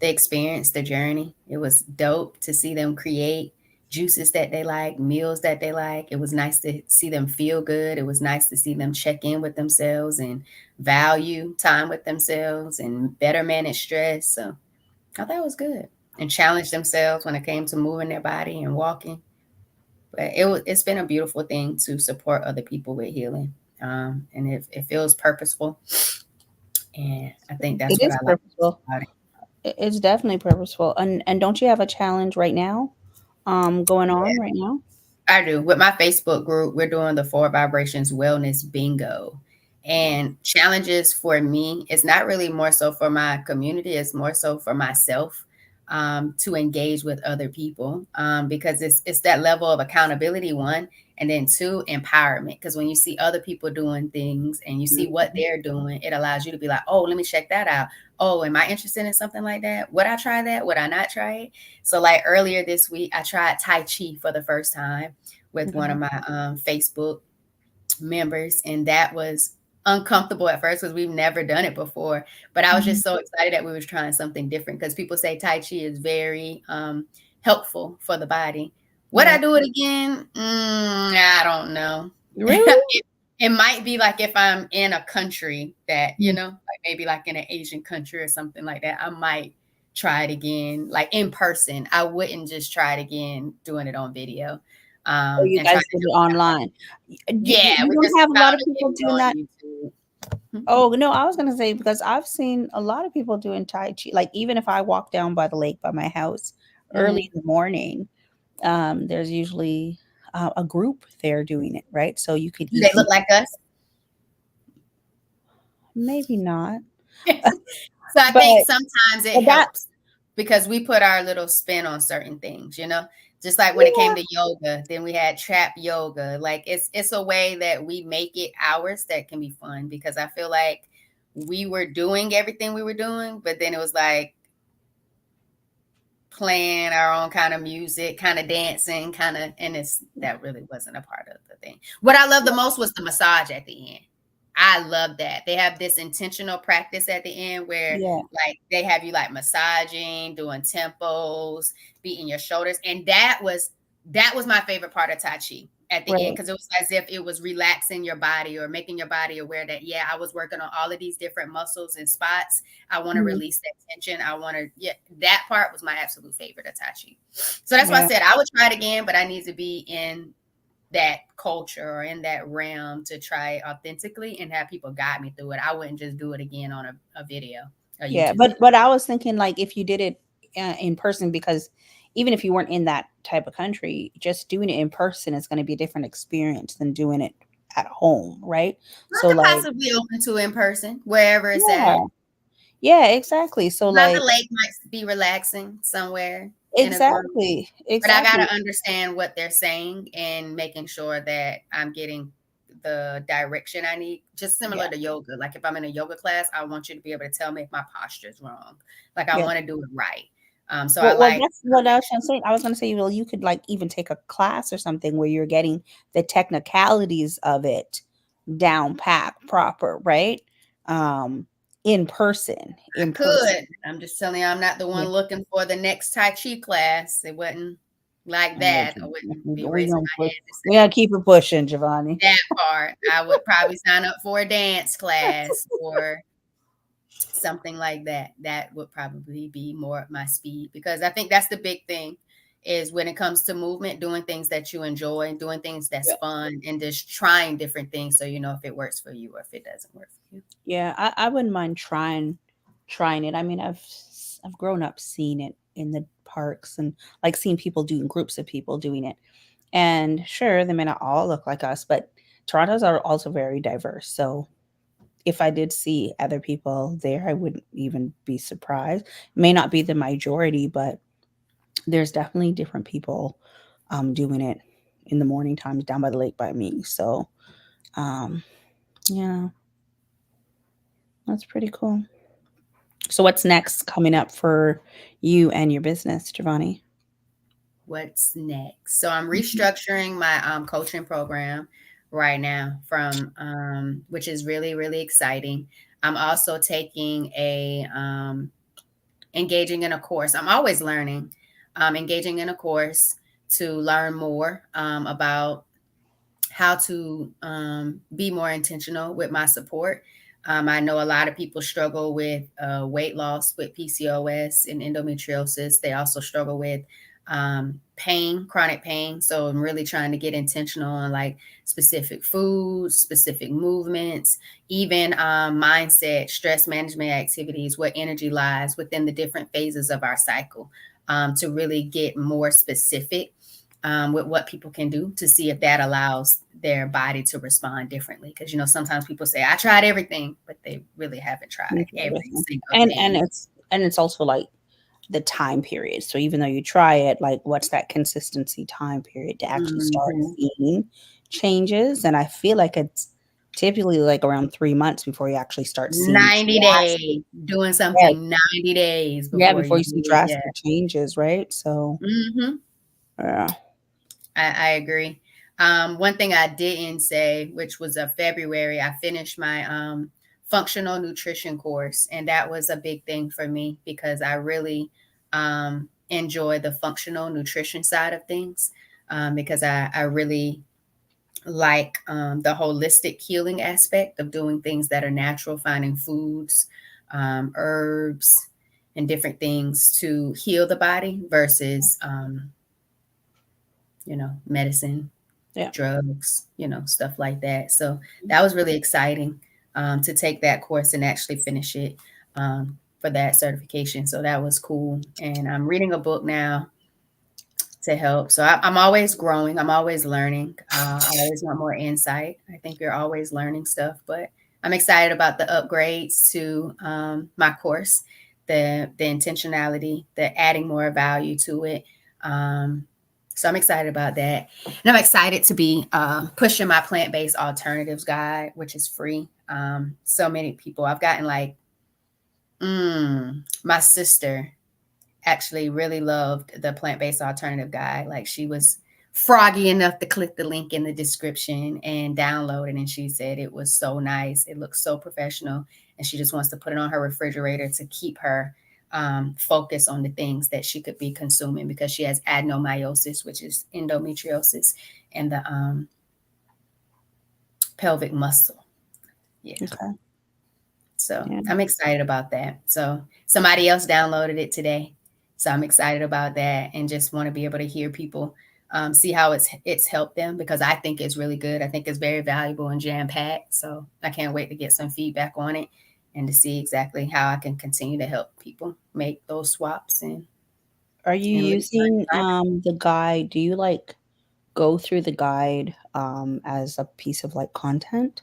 the experience, the journey. It was dope to see them create juices that they like, meals that they like. It was nice to see them feel good. It was nice to see them check in with themselves and value time with themselves and better manage stress. So I thought it was good, and challenge themselves when it came to moving their body and walking. But it's been a beautiful thing to support other people with healing. And it feels purposeful. And I think It that's what is I like purposeful. about it. It's definitely purposeful. And don't you have a challenge right now? Going on right now? I do. With my Facebook group, we're doing the Four Vibrations Wellness Bingo. And challenges for me, it's not really more so for my community, it's more so for myself. to engage with other people, because it's that level of accountability, one, and then two, empowerment. Because when you see other people doing things and you see what Mhm. they're doing, it allows you to be like, oh, let me check that out. Oh, am I interested in something like that? Would I try that? Would I not try it? So like earlier this week, I tried Tai Chi for the first time with one Okay. of my Facebook members, and that was uncomfortable at first because we've never done it before, but I was just Mhm. so excited that we was trying something different, because people say Tai Chi is very helpful for the body. Would I Yeah. do it again? I don't know. Really? It might be like if I'm in a country that, Mm. like maybe like in an Asian country or something like that, I might try it again, like in person. I wouldn't just try it again doing it on video, Oh, you and trying guys to did do it it kind of like, online. yeah, You we don't just have a lot found of a people video doing on that? YouTube. Mhm. Oh, no, I was gonna say because I've seen a lot of people doing Tai Chi. Like even if I walk down by the lake by my house early Mhm. in the morning, there's usually a group there doing it, right? So you could Do they easily look like us? maybe not, So I think but sometimes it that helps because we put our little spin on certain things, Just like when it came yeah, to yoga, then we had trap yoga. Like it's a way that we make it ours that can be fun, because I feel like we were doing everything we were doing, but then it was like playing our own kind of music, kind of dancing, kind of, and that really wasn't a part of the thing. What I loved the most was the massage at the end. I love that. They have this intentional practice at the end where yeah, like they have you like massaging, doing tempos, beating your shoulders. And that was my favorite part of Tai Chi at the end, right. because it was as if it was relaxing your body or making your body aware that, yeah, I was working on all of these different muscles and spots. I want to Mhm. release that tension. I want to, yeah, that part was my absolute favorite of Tai Chi. So that's why I Yeah. said I would try it again, but I need to be in that culture or in that realm to try it authentically and have people guide me through it. I wouldn't just do it again on a video, a Yeah, YouTube video. but I was thinking like if you did it in person, because even if you weren't in that type of country, just doing it in person is going to be a different experience than doing it at home, right? I So could like, possibly open to in person, wherever it's yeah, at. yeah, exactly. So By the like, lake might be relaxing somewhere in a group. exactly, But I exactly. gotta understand what they're saying and making sure that I'm getting the direction I need. Just Yeah, similar to yoga. Like if I'm in a yoga class, I want you to be able to tell me if my posture is wrong. Like I yeah. want to do it right. So I Well, like that's what I was trying to say. I was going to say, well, you could like even take a class or something where you're getting the technicalities of it down pat proper, right? Um, I in person. could. I'm just telling you, I'm not the Yeah. one looking for the next Tai Chi class. It wasn't like that. I wouldn't be We raising gonna my push. hand to We say gotta keep it pushing, Giovanni. that part. I would probably sign up for a dance class or something like that. That would probably be more of my speed, because I think that's the big thing is when it comes to movement, doing things that you enjoy, doing things that's Yeah. fun, and just trying different things so you know if it works for you or if it doesn't work for you. Yeah, I wouldn't mind trying it. I mean, I've grown up seeing it in the parks and like seeing people doing groups of people doing it. And sure, they may not all look like us, but Toronto's are also very diverse. So if I did see other people there, I wouldn't even be surprised. May not be the majority, but there's definitely different people doing it in the morning times down by the lake by me. So um yeah, that's pretty cool. So what's next coming up for you and your business, Giovanni? What's next? So I'm Mhm. restructuring my coaching program right now from which is really really exciting. I'm also taking a engaging in a course. I'm always learning. Engaging in a course to learn more about how to be more intentional with my support. I know a lot of people struggle with weight loss with PCOS and endometriosis. They also struggle with pain, chronic pain. So I'm really trying to get intentional on like specific foods, specific movements, even mindset, stress management activities, what energy lies within the different phases of our cycle, to really get more specific with what people can do to see if that allows their body to respond differently. Because sometimes people say, "I tried everything," but they really haven't tried Thank you, every everything. single And thing. it's also like the time period. So even though you try it, like what's that consistency time period to actually start Mhm. seeing changes? And I feel like it's typically like around 3 months before you actually start seeing 90 drastic, days, doing yeah, something 90 days yeah, before before you you see do it, yeah. drastic changes, right? So Mhm. yeah. I agree. One thing I didn't say, which was a February, I finished my functional nutrition course, and that was a big thing for me because I really enjoy the functional nutrition side of things because I really like the holistic healing aspect of doing things that are natural, finding foods, herbs, and different things to heal the body versus, medicine, Yeah. drugs, stuff like that. So that was really exciting to take that course and actually finish it for that certification. So that was cool. And I'm reading a book now to help. So I'm always growing. I'm always learning. I always want more insight. I think you're always learning stuff, but I'm excited about the upgrades to my course, the intentionality, the adding more value to it. So I'm excited about that, and I'm excited to be pushing my plant-based alternatives guide, which is free. So many people I've gotten like my sister actually really loved the plant-based alternative guide. Like she was froggy enough to click the link in the description and download it. And she said it was so nice. It looks so professional. And she just wants to put it on her refrigerator to keep her focused on the things that she could be consuming because she has adenomyosis, which is endometriosis, and the pelvic muscle. Yeah. Okay. So Yeah. I'm excited about that. So somebody else downloaded it today. So I'm excited about that and just want to be able to hear people see how it's helped them because I think it's really good. I think it's very valuable and jam packed. So I can't wait to get some feedback on it and to see exactly how I can continue to help people make those swaps Are you and live using life. the guide? Do you like go through the guide as a piece of like content?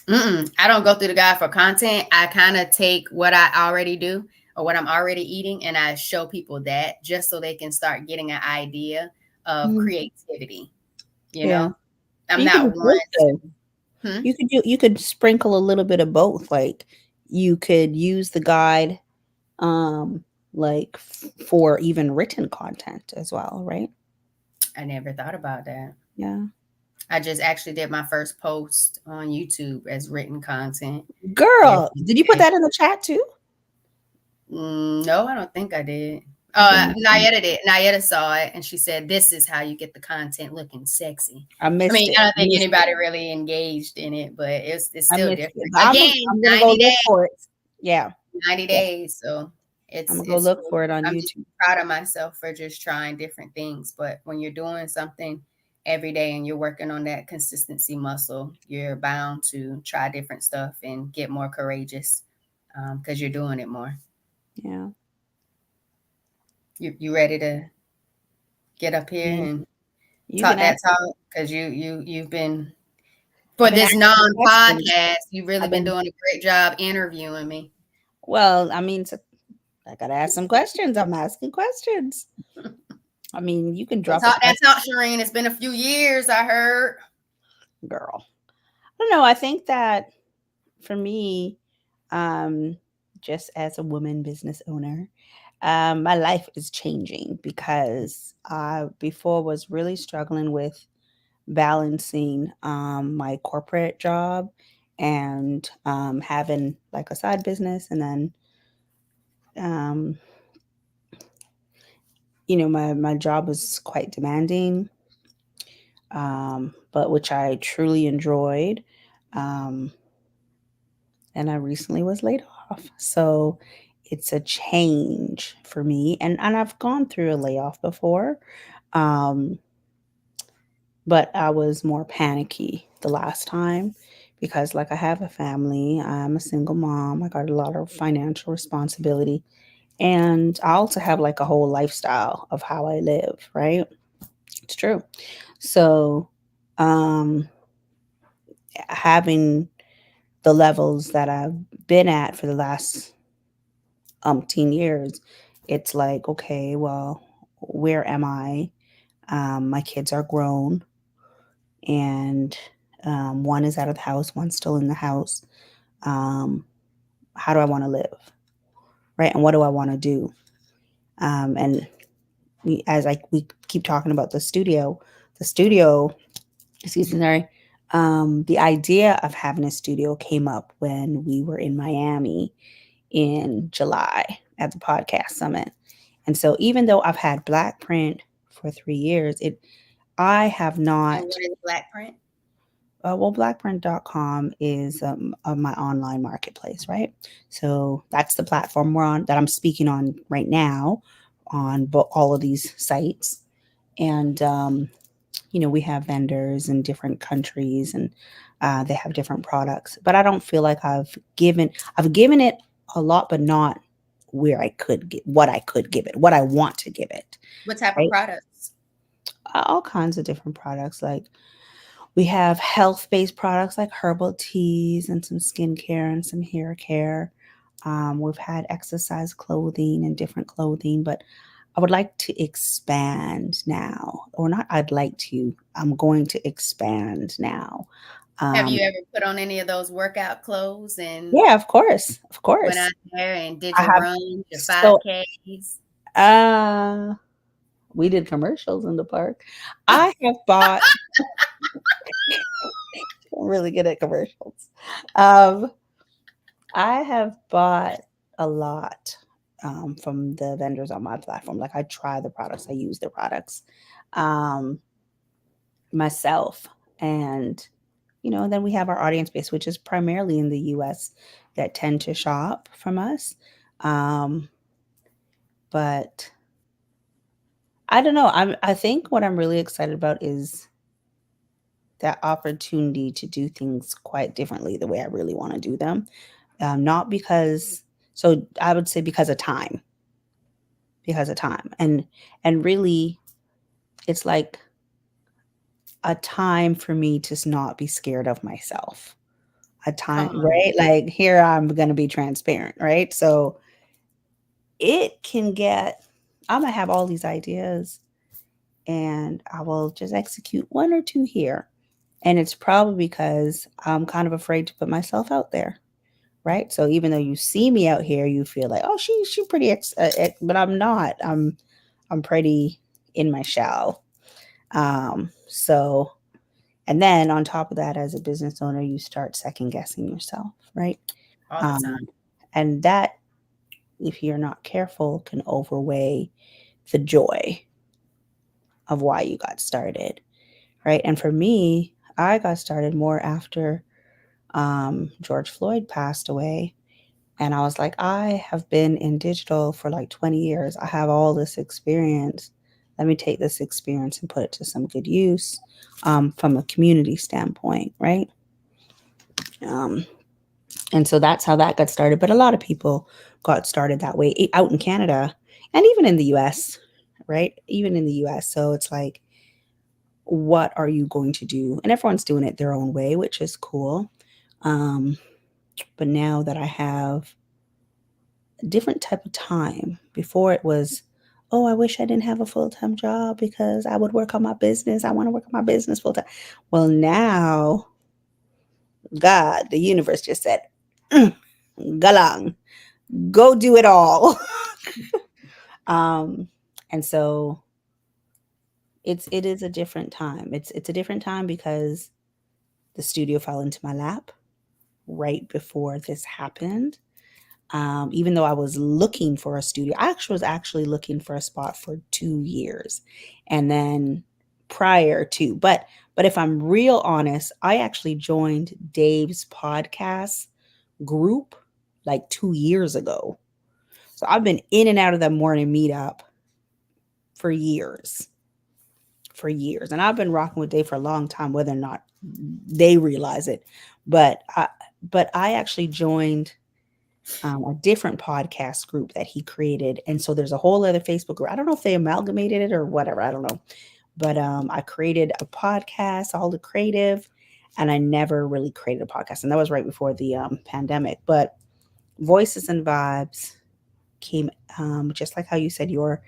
I don't go through the guide for content. I kind of take what I already do or what I'm already eating and I show people that just so they can start getting an idea of Mhm. creativity. You Yeah. know, I'm You could not do one both though. to, You could sprinkle a little bit of both. Like you could use the guide um like for even written content as well, right? I never thought about that. Yeah. I just actually did my first post on YouTube as written content Girl, did you put yesterday. that in the chat too? No, I don't think I did. Okay, you can- Nayetta did. Nayetta saw it and she said, "This is how you get the content looking sexy." I I missed mean, it. I don't I think missed it. anybody really engaged in it, but it's I still missed different. it. But Again, I'm gonna go 90 look days, for it. Yeah. 90 Yeah. days. So I'm it's gonna go it's look for it on I'm just YouTube. proud of myself for just trying different things. But when you're doing something every day and you're working on that consistency muscle, you're bound to try different stuff and get more courageous because you're doing it more. Yeah. You ready to get up here Yeah. and You can talk that ask talk? Because you've been I've for been this asking the questions. non-podcast, you've really I've been been doing a great job interviewing me. well, I mean, I gotta ask some questions. I'm asking questions. I mean, you can So drop a talk that question, talk, Shireen. It's been a few years, I heard. girl. I don't know. I think that for me, um, just as a woman business owner, my life is changing because I before was really struggling with balancing my corporate job and having like a side business, and then um, my job was quite demanding, but which I truly enjoyed. Um, and I recently was laid off. So it's a change for me. And I've gone through a layoff before. Um, but I was more panicky the last time because like I have a family, I'm a single mom, I got a lot of financial responsibility. And I also have like a whole lifestyle of how I live, right? It's true. So um having the levels that I've been at for the last umpteen years, it's like, okay, well, where am I? My kids are grown, and one is out of the house, one's still in the house. Um, how do I want to live? Right. And what do I want to do? And as we keep talking about the studio, excuse me, sorry. The idea of having a studio came up when we were in Miami in July at the podcast summit. And so even though I've had black print for 3 years, I have And not. what is black print? Well, blackprint.com is my online marketplace, right? So that's the platform we're on, that I'm speaking on right now, on all of these sites. And we have vendors in different countries, and they have different products. But I don't feel like I've given it a lot, but not where I could get what I could give it, what I want to give it, What type of right? products? All kinds of different products. Like, we have health-based products like herbal teas and some skincare and some hair care. We've had exercise clothing and different clothing, but I would like to expand now, or not. I'm going to expand now. Have Um, you ever put on any of those workout clothes and yeah, of course, of went course. out there and did I your have. runs, your So, 5Ks? uh, we did commercials in the park. I have bought. I'm really good at commercials. Um, I have bought a lot from the vendors on my platform. Like, I try the products, I use the products um, myself. And, then we have our audience base, which is primarily in the US, that tend to shop from us. Um, but I don't know. I think what I'm really excited about is that opportunity to do things quite differently the way I really want to do them. Not because, so I would say because of time, and really, it's like a time for me to not be scared of myself. A Come time, on. right? Like, here, I'm going to be transparent, right? So it can get, I'm going to have all these ideas, and I will just execute one or two here, and it's probably because I'm kind of afraid to put myself out there, right? So even though you see me out here, you feel like, oh, she pretty but I'm not. I'm pretty in my shell. So, and then on top of that, as a business owner, you start second guessing yourself, right? All the time. Um, and that, if you're not careful, can overweigh the joy of why you got started, right? And for me, I got started more after George Floyd passed away. And I was like, I have been in digital for like 20 years. I have all this experience. Let me take this experience and put it to some good use, from a community standpoint, right? Um, and so that's how that got started. But a lot of people got started that way, out in Canada and even in the US, right? Even in the US. So it's like, what are you going to do? And everyone's doing it their own way, which is cool. Um, but now that I have different type of time. Before, it was, oh, I wish I didn't have a full-time job because I would work on my business. I want to work on my business full time. Well, now, God, the universe just said, mm, galang, go do it all. um, and so it is a different time. It's a different time because the studio fell into my lap right before this happened. Even though I was looking for a studio, I actually was looking for a spot for 2 years, and then prior to, but if I'm real honest, I actually joined Dave's podcast group like 2 years ago. So I've been in and out of that morning meetup for years, and I've been rocking with Dave for a long time, whether or not they realize it. But I actually joined a different podcast group that he created. And so there's a whole other Facebook group. I don't know if they amalgamated it or whatever. I don't know. But I created a podcast, all the creative, and I never really created a podcast. And that was right before the pandemic. But Voices and Vibes came, just like how you said your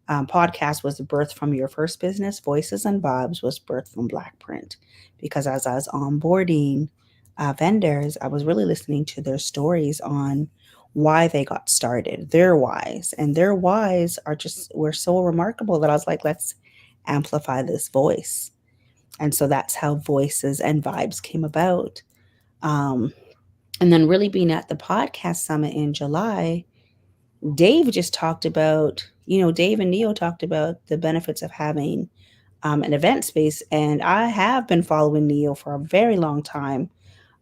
podcast was birthed from your first business, Voices and Vibes was birthed from Black Print. Because as I was onboarding vendors, I was really listening to their stories on why they got started, their whys. And their whys were so remarkable that I was like, let's amplify this voice. And so that's how Voices and Vibes came about. Um, and then really being at the podcast summit in July, Dave just talked about, Dave and Neo talked about the benefits of having an event space. And I have been following Neo for a very long time,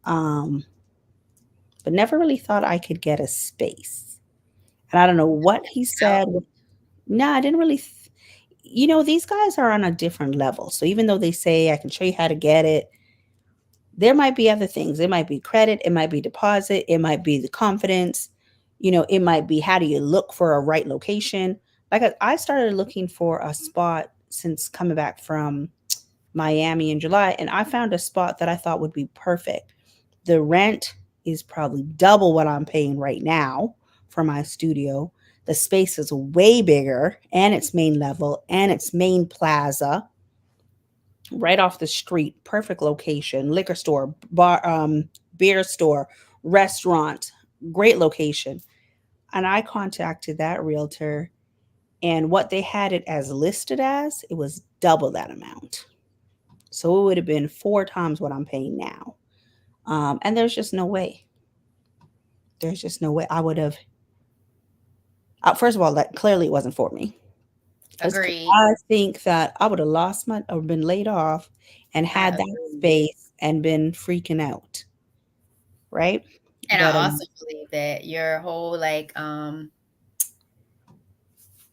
um, but never really thought I could get a space. And I don't know what he Out. said. No, I didn't really. These guys are on a different level. So even though they say I can show you how to get it, there might be other things. It might be credit, it might be deposit, it might be the confidence, it might be how do you look for a right location. Like I started looking for a spot since coming back from Miami in July, and I found a spot that I thought would be perfect. The rent is probably double what I'm paying right now for my studio. The space is way bigger, and it's main level, and it's main plaza right off the street, perfect location, liquor store, bar, beer store, restaurant, great location. And I contacted that realtor, and what they had it as listed as, it was double that amount. So it would have been 4 times what I'm paying now. And there's just no way. There's just no way I would have. First of all, that clearly wasn't for me. Agreed. I think that I would have lost my or been laid off and I had that agree. space and been freaking out, right? And I But also believe that your whole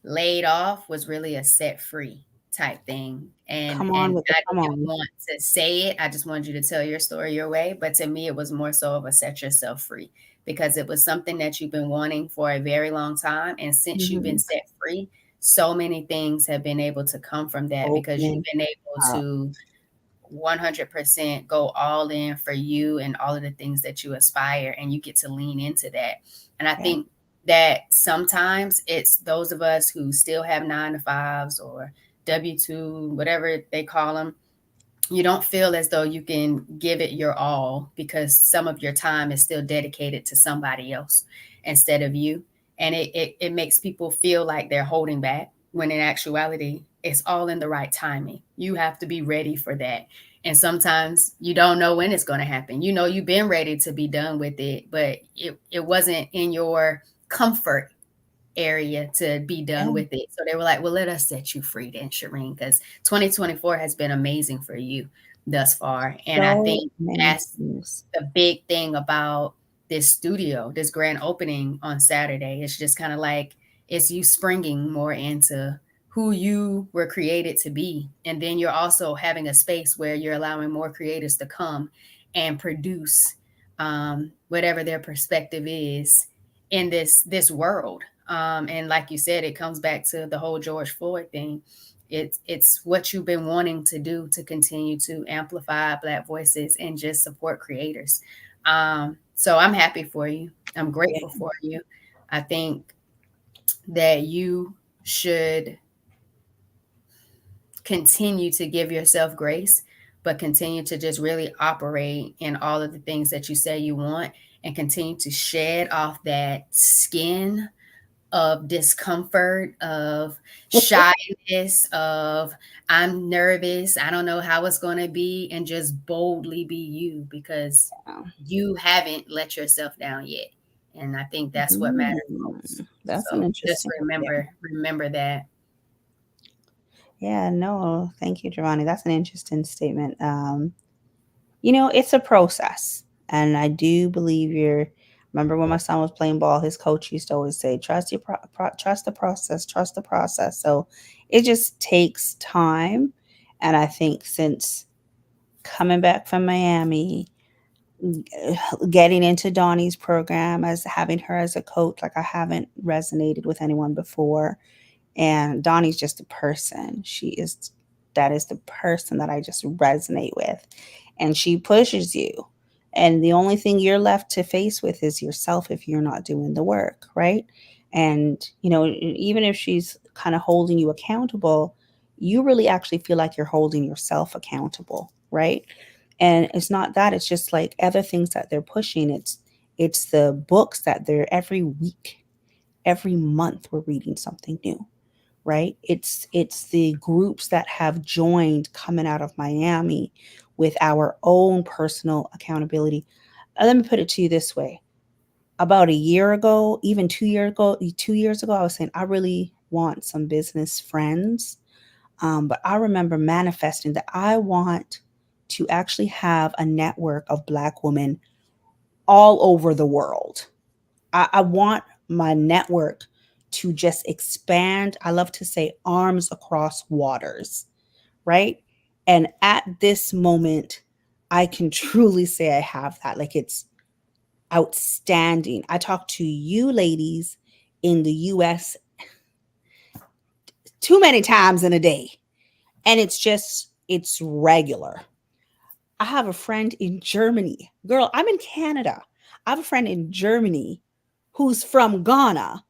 laid off was really a set free type thing. And come on and with the I come didn't on. want to say it. I just wanted you to tell your story your way. But to me, it was more so of a set yourself free because it was something that you've been wanting for a very long time. And since you've been Mhm. set free, so many things have been able to come from that because you've Opening been able up. to 100% go all in for you and all of the things that you aspire, and you get to lean into that. And I Yeah. think that sometimes it's those of us who still have 9 to 5s or W-2, whatever they call them, you don't feel as though you can give it your all because some of your time is still dedicated to somebody else instead of you. And it makes people feel like they're holding back when in actuality, it's all in the right timing. You have to be ready for that. And sometimes you don't know when it's going to happen. You've been ready to be done with it, but it wasn't in your comfort area to be done Yeah. with it. So they were like, well, let us set you free then, Shireen, because 2024 has been amazing for you thus far. And I So think many that's things. the big thing about this studio, this grand opening on Saturday. It's just kind of like it's you springing more into who you were created to be. And then you're also having a space where you're allowing more creators to come and produce whatever their perspective is in this world. And like you said, it comes back to the whole George Floyd thing. It's what you've been wanting to do to continue to amplify Black voices and just support creators. So I'm happy for you. I'm grateful Yeah. for you. I think that you should continue to give yourself grace, but continue to just really operate in all of the things that you say you want and continue to shed off that skin of discomfort, of shyness, of I'm nervous, I don't know how it's going to be, and just boldly be you because you haven't let yourself down yet. And I think that's what matters most. That's an So just interesting. Yeah. remember that. Yeah. No, thank you, Giovanni. That's an interesting statement. It's a process, and I do believe you're. Remember when my son was playing ball, his coach used to always say, "Trust trust the process, trust the process." So it just takes time, and I think since coming back from Miami, getting into Donnie's program as having her as a coach, like I haven't resonated with anyone before, and Donnie's just a person. That is the person that I just resonate with. And she pushes you. And the only thing you're left to face with is yourself if you're not doing the work, right? And, even if she's kind of holding you accountable, you really actually feel like you're holding yourself accountable, right? And it's not that, it's just like other things that they're pushing. It's the books that they're every week, every month we're reading something new, right? It's the groups that have joined coming out of Miami with our own personal accountability. Let me put it to you this way. About a year ago, even 2 years ago, I was saying I really want some business friends. But I remember manifesting that I want to actually have a network of Black women all over the world. I want my network to just expand. I love to say arms across waters, right? And at this moment, I can truly say I have that. Like, it's outstanding. I talk to you ladies in the US too many times in a day, and it's regular. I have a friend in Germany. Girl, I'm in Canada. I have a friend in Germany who's from Ghana,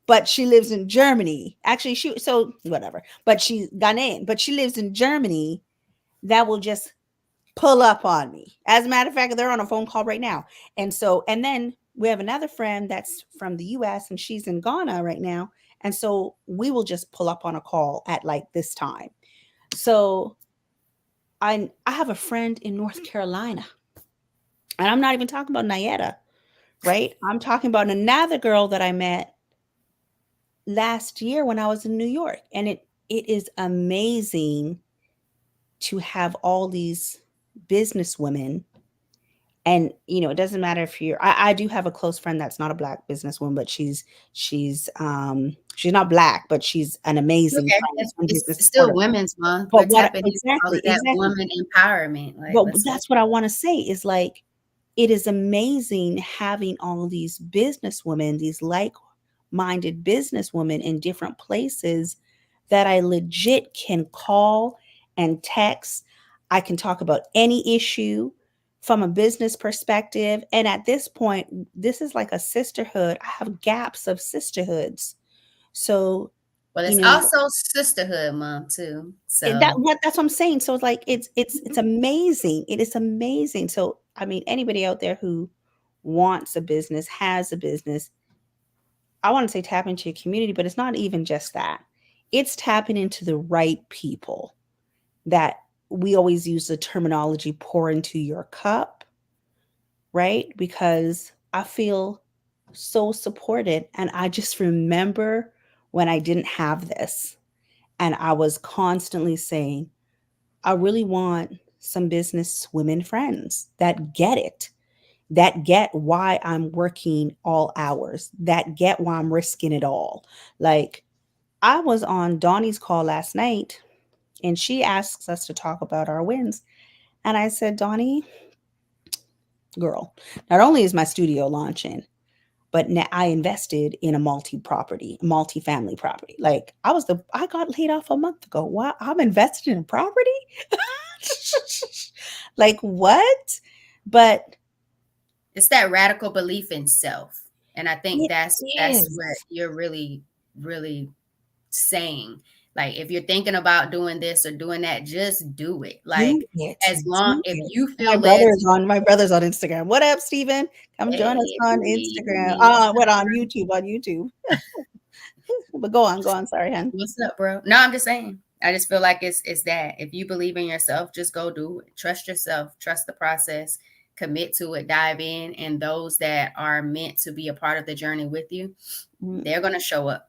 but she lives in Germany. Actually, so whatever, but she's Ghanaian, but she lives in Germany, that will just pull up on me. As a matter of fact, they're on a phone call right now. And then we have another friend that's from the US and she's in Ghana right now. And so we will just pull up on a call at like this time. So I have a friend in North Carolina. And I'm not even talking about Nayetta, right? I'm talking about another girl that I met last year when I was in New York. And it is amazing to have all these business women. And it doesn't matter if I do have a close friend that's not a Black businesswoman, but she's not Black, but she's an amazing Okay, friend and it's business still supporter. Women's Month. We're But what tapping into all exactly, of that exactly. woman empowerment. Like, But let's that's what I want to say is like, it is amazing having all these business women, these like-minded businesswomen in different places that I legit can call and text. I can talk about any issue from a business perspective. And at this point, this is like a sisterhood. I have gaps of sisterhoods. So, well, you it's know, also Sisterhood Month too. that So what that's what I'm saying. So it's like it's amazing. It is amazing. So I mean, anybody out there who wants a business, has a business, I want to say tap into your community, but it's not even just that. It's tapping into the right people. That we always use the terminology pour into your cup, right? Because I feel so supported. And I just remember when I didn't have this and I was constantly saying, I really want some business women friends that get it, that get why I'm working all hours, that get why I'm risking it all. Like, I was on Donnie's call last night and she asks us to talk about our wins. And I said, Donnie, girl, not only is my studio launching, but now I invested in a multi-family property. Like, I got laid off a month ago. Why I'm invested in property? Like, what? But it's that radical belief in self. And I think it that's what is. you're really saying. Like, if you're thinking about doing this or doing that, just do it. Do Like, it. as long Do if it. you My feel led brother's to, on my brother's on Instagram. What up, Steven? Come join us hey, on Instagram. what's What up, on bro? YouTube? On YouTube. But go on, go on. Sorry, hun. What's up, bro? No, I'm just saying. I just feel like it's that. If you believe in yourself, just go do it. Trust yourself, trust the process, commit to it, dive in. And those that are meant to be a part of the journey with you, Mm. they're gonna show up.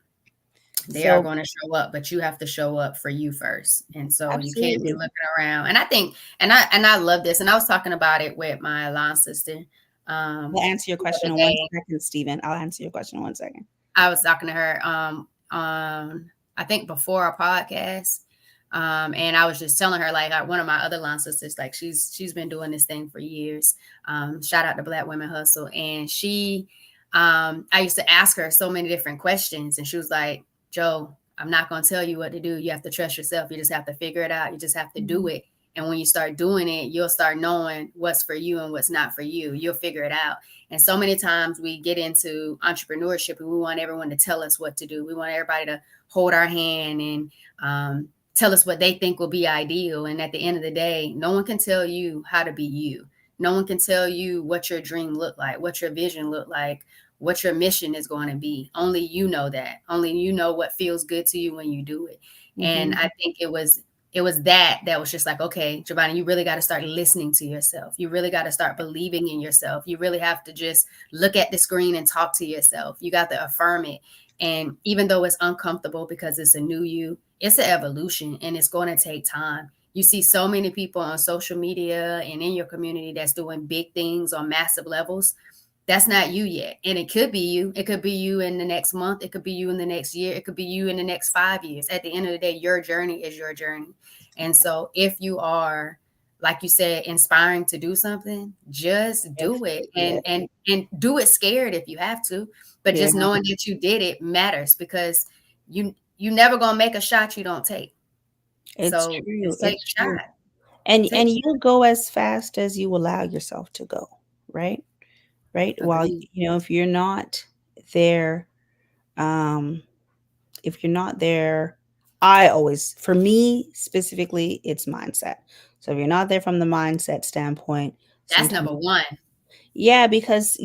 They are So going to show up, but you have to show up for you first. And so you can't be absolutely. looking around. And I think, and I love this. And I was talking about it with my line sister I'll answer your the question other in one day. second, Steven. I'll answer your question in 1 second. I was talking to her I think before our podcast. And I was just telling her, like, one of my other line sisters, like, she's been doing this thing for years. Shout out to Black Women Hustle. And I used to ask her so many different questions, and she was like, Joe, I'm not going to tell you what to do. You have to trust yourself. You just have to figure it out. You just have to do Mhm. it. And when you start doing it, you'll start knowing what's for you and what's not for you. You'll figure it out. And so many times we get into entrepreneurship and we want everyone to tell us what to do. We want everybody to hold our hand and tell us what they think will be ideal. And at the end of the day, no one can tell you how to be you. No one can tell you what your dream look like, what your vision look like, what your mission is going to be. Only you know that. Only you know what feels good to you when you do it. And I think it was that was just like, okay, Giovanni, you really got to start listening to yourself. You really got to start believing in yourself. You really have to just look at the screen and talk to yourself. You got to affirm it. And even though it's uncomfortable because it's a new you, it's an evolution and it's going to take time. You see so many people on social media and in your community that's doing big things on massive levels. That's not you yet. And it could be you. It could be you in the next month. It could be you in the next year. It could be you in the next 5 years. At the end of the day, your journey is your journey. And so if you are, like you said, inspiring to do something, just do it and do it scared if you have to. But just knowing that you did it matters, because you never gonna make a shot you don't take. It's So true. just take It's a true. shot. And you go as fast as you allow yourself to go, right? Right? While, Agreed. if you're not there, um, if you're not there, for me specifically, it's mindset. So if you're not there from the mindset standpoint, That's number sometimes, one. yeah, because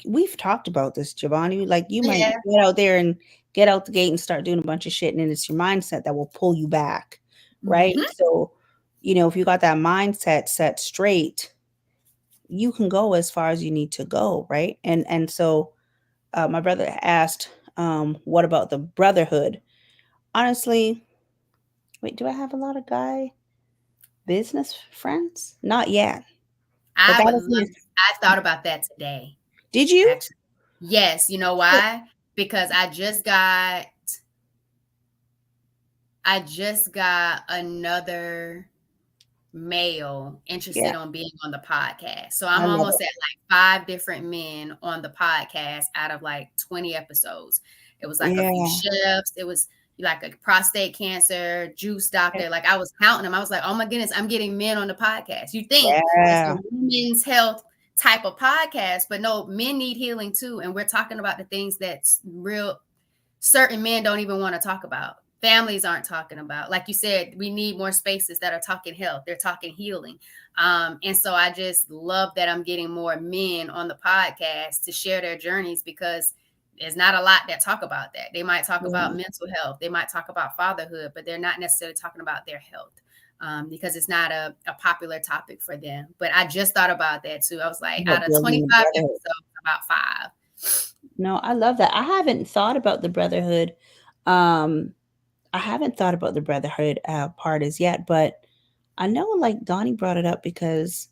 we've talked about this, Giovanni, like you might Yeah. get out there and get out the gate and start doing a bunch of shit, and then it's your mindset that will pull you back, right? Mm-hmm. So, if you got that mindset set straight, you can go as far as you need to go, right? And so my brother asked, what about the brotherhood? Honestly, wait, do I have a lot of guy business friends? Not yet. But I that would was love. I thought about that today. Did you? Actually, yes. You know why? Because I just got another male Yeah, interested on being on the podcast. So I I'm love almost it. at like 5 different men on the podcast out of like 20 episodes. It was like a few Yeah. chefs. It was like a prostate cancer juice doctor. Like I was counting them. I was like, oh my goodness, I'm getting men on the podcast. You think it's a Yeah. women's health type of podcast, but no, men need healing too. And we're talking about the things that's real certain men don't even want to talk about. Families aren't talking about. Like you said, we need more spaces that are talking health. They're talking healing. And so I just love that I'm getting more men on the podcast to share their journeys, because there's not a lot that talk about that. They might talk Yeah. about mental health. They might talk about fatherhood, but they're not necessarily talking about their health. Because it's not a popular topic for them. But I just thought about that too. I was like, About out of building a 25 brotherhood. episodes, about 5. No, I love that. I haven't thought about the brotherhood. Um, I haven't thought about the brotherhood part as yet, but I know like Donnie brought it up because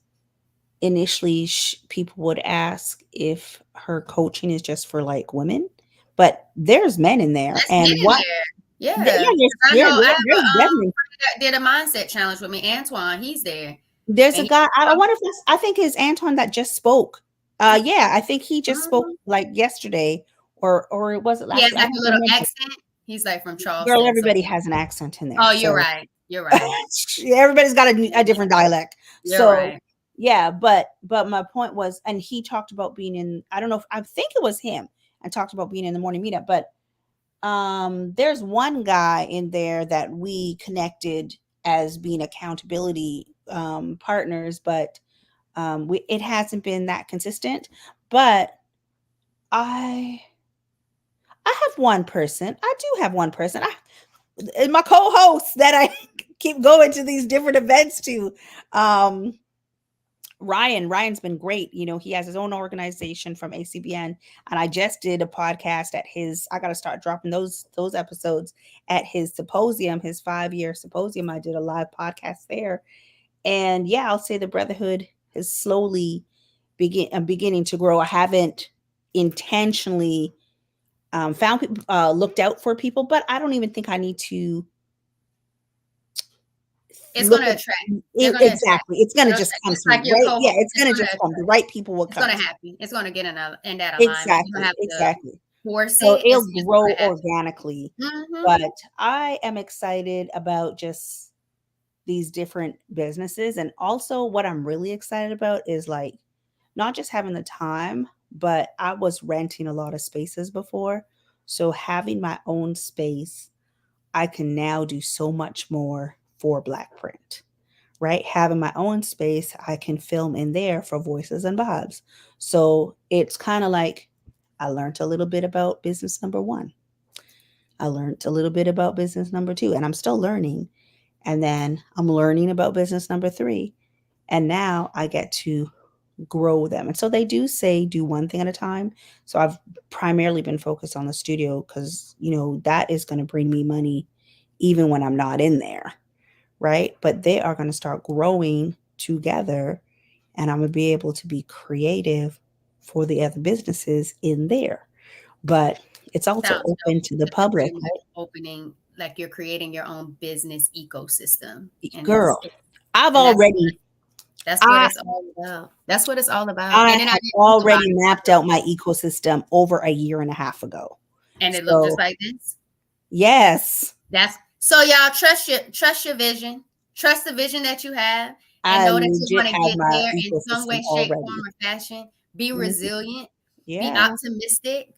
initially people would ask if her coaching is just for like women, but there's men in there, Let's get and in what? there. Yeah, Yeah. 'Cause I know I have there's a definitely friend that did a mindset challenge with me, Antoine. He's there. there's And a he guy. I wonder if I think it's Anton that just spoke. Yeah, I think he just spoke Mhm. like yesterday, or was it He last has week? I like a don't little remember. accent. He's like from Girl, Charleston. So everybody has an accent in there, oh, you're so right. You're right. everybody's got a different dialect. You're So right. yeah, but my point was, and he talked about being in. I don't know if I think it was him, and talked about being in the morning meetup. But there's one guy in there that we connected as being accountability partners, but it hasn't been that consistent. But I I have one person. I do have one person. My co-host that I keep going to these different events to. Ryan's been great. He has his own organization from ACBN, and I just did a podcast at his. I got to start dropping those episodes at his symposium, his 5-year symposium. I did a live podcast there, and yeah, I'll say the brotherhood is slowly beginning to grow. I haven't intentionally found people, looked out for people, but I don't even think I need to It's look gonna at attract. They're it. gonna attract. Exactly. It's going to It'll just attract. come Just to me, like your right? Yeah, co-host. it's going to just come. The right people will It's come gonna to me. happen. It's gonna get in that alignment. You don't Exactly, have to exactly. force So it. it'll It's just grow gonna happen. organically. Mm-hmm. But I am excited about just these different businesses. And also, what I'm really excited about is like not just having the time, but I was renting a lot of spaces before. So having my own space, I can now do so much more for Black Print, right? Having my own space, I can film in there for Voices and Vibes. So it's kind of like I learned a little bit about business number one. I learned a little bit about business number two, and I'm still learning. And then I'm learning about business number three. And now I get to grow them. And so they do say do one thing at a time. So I've primarily been focused on the studio because, that is going to bring me money even when I'm not in there. Right. But they are going to start growing together, and I'm going to be able to be creative for the other businesses in there. But it's also Sounds open dope. to the Because you're public, pretty much opening, like you're creating your own business ecosystem, right? and Girl, I've and already that's what I it's all about. That's what it's all about. I And then I have didn't think about already it mapped until, out my ecosystem over a year and a half ago. and it looked just So like this. yes, That's so y'all trust your vision. Trust the vision that you have, and I know that you're legit going to have get my there in some ecosystem way, shape, form, already. or fashion. Be Mhm. resilient. Be Yeah. optimistic.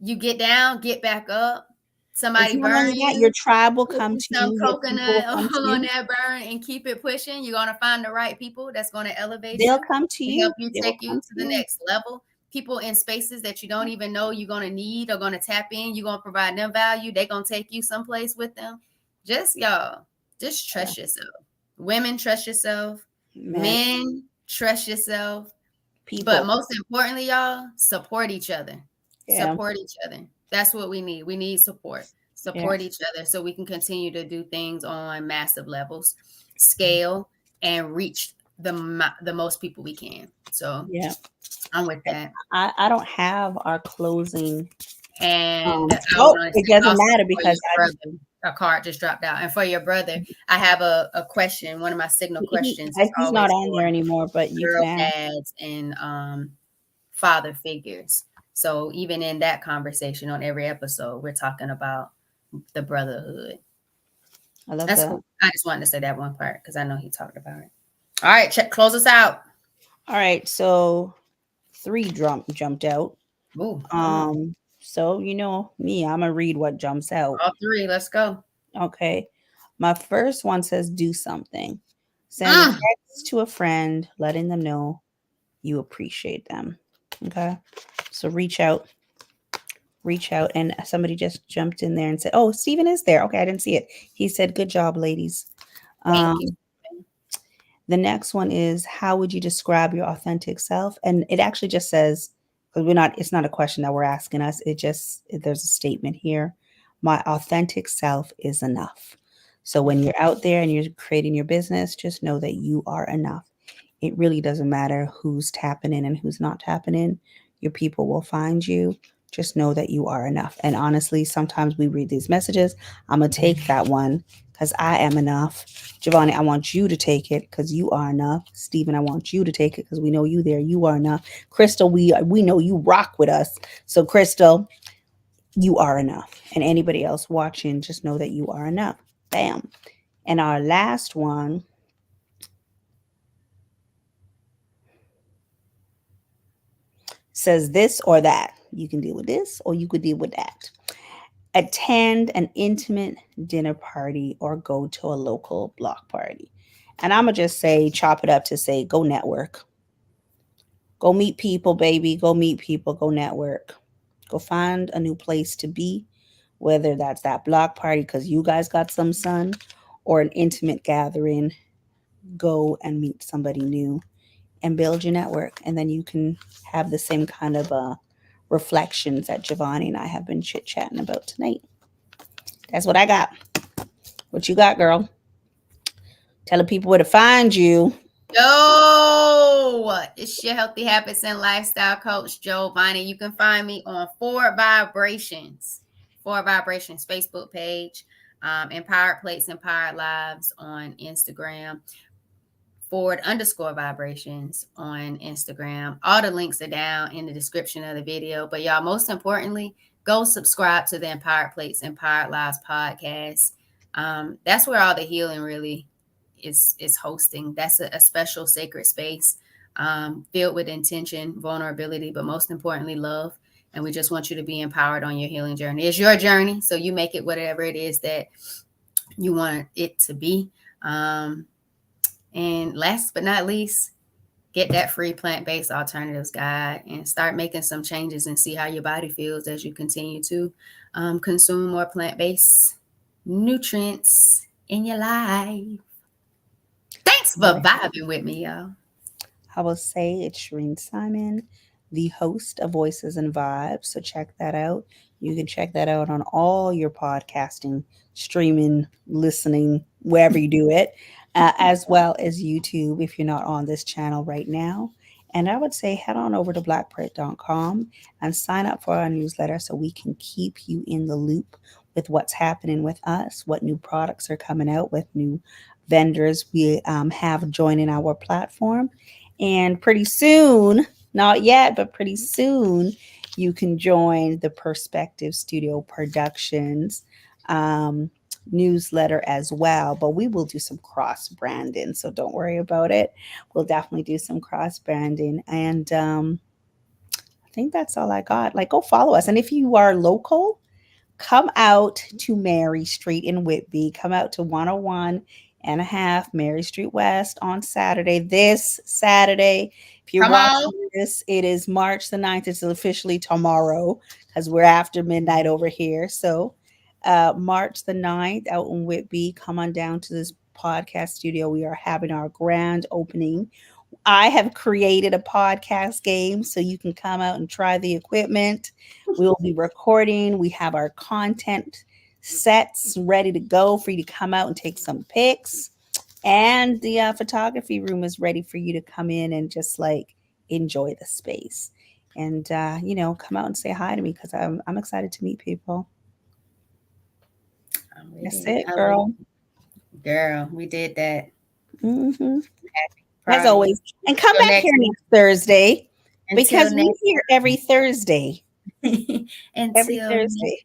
You get down, get back up. It's Somebody not burn only that, your you, tribe will put come you to some you, your people will coconut come to oil on you. that burn and keep it pushing. You're gonna find the right people that's gonna elevate They'll you come to and help you. you They will take you come to to the you. next level. People in spaces that you don't even know you're gonna need are gonna tap in. You're gonna provide them value. They're gonna take you someplace with them. Just y'all, just Yeah. trust yourself. Women, trust yourself. Man, Men, trust yourself. But people. most importantly, y'all, support each other. Yeah. Support each other. That's what we need. We need support. Yeah. Support each other so we can continue to do things on massive levels, scale, and reach the most people we can. So Yeah. I'm with that. I don't have our closing. And I was Oh, going to it say doesn't also matter for because your brother, a card just dropped out. And for your brother, I have a question. One of my signal questions is he's not always on for there anymore, but you can girl ask. dads and father figures. So even in that conversation on every episode, we're talking about the brotherhood. I love That's that. cool. I just wanted to say that one part because I know he talked about it. All right, close us out. All right, so three jumped out. Ooh, come on. So me, I'm gonna read what jumps out. All three. Let's go. Okay. My first one says do something. Send a Mm. text to a friend letting them know you appreciate them. Okay. So reach out. And somebody just jumped in there and said, oh, Steven is there. Okay. I didn't see it. He said, good job, ladies. Thank you. The next one is how would you describe your authentic self? And it actually just says, because it's not a question that we're asking us. There's a statement here. My authentic self is enough. So when you're out there and you're creating your business, just know that you are enough. It really doesn't matter who's tapping in and who's not tapping in. Your people will find you. Just know that you are enough. And honestly, sometimes we read these messages. I'm going to take that one because I am enough. Giovanni, I want you to take it because you are enough. Stephen, I want you to take it because we know you there. You are enough. Crystal, we know you rock with us. So, Crystal, you are enough. And anybody else watching, just know that you are enough. Bam. And our last one says this or that. You can deal with this or you could deal with that. Attend an intimate dinner party or go to a local block party. And I'm going to just say, chop it up to say, go network. Go meet people, baby. Go meet people. Go network. Go find a new place to be, whether that's that block party because you guys got some sun or an intimate gathering. Go and meet somebody new and build your network. And then you can have the same kind of reflections that Giovanni and I have been chit chatting about tonight. That's what I got. What you got, girl? Telling people where to find you. Yo, it's your healthy habits and lifestyle coach, Giovanni. You can find me on Four Vibrations Facebook page, Empowered Plates, Empowered Lives on Instagram, _vibrations on Instagram. All the links are down in the description of the video. But y'all, most importantly, go subscribe to the Empowered Plates, Empowered Lives podcast. That's where all the healing really is hosting. That's a special sacred space, filled with intention, vulnerability, but most importantly, love. And we just want you to be empowered on your healing journey. It's your journey, so you make it whatever it is that you want it to be. And last but not least, get that free plant-based alternatives guide and start making some changes and see how your body feels as you continue to consume more plant-based nutrients in your life. Thanks for vibing with me, y'all. I will say it's Shireen Simon, the host of Voices and Vibes. So check that out. You can check that out on all your podcasting, streaming, listening, wherever you do it, as well as YouTube if you're not on this channel right now. And I would say head on over to blackprint.com and sign up for our newsletter so we can keep you in the loop with what's happening with us, what new products are coming out, with new vendors we have joining our platform. And pretty soon, not yet, but pretty soon, you can join the Perspective Studio Productions newsletter as well. But we will do some cross branding, so don't worry about it. We'll definitely do some cross branding. And I think that's all I got. Like, go follow us. And if you are local, come out to Mary Street in Whitby. Come out to 101 and a half Mary Street West on Saturday, this Saturday. If you're Come on. watching this, it is March the 9th. It's officially tomorrow because we're after midnight over here. So March the 9th out in Whitby, come on down to this podcast studio. We are having our grand opening. I have created a podcast game so you can come out and try the equipment. We'll be recording. We have our content sets ready to go for you to come out and take some pics. And the photography room is ready for you to come in and just like enjoy the space. And, come out and say hi to me because I'm excited to meet people. That's it, girl. Girl, we did that. Mm-hmm. As always. And come back here next Thursday because we're here every Thursday. Every Thursday.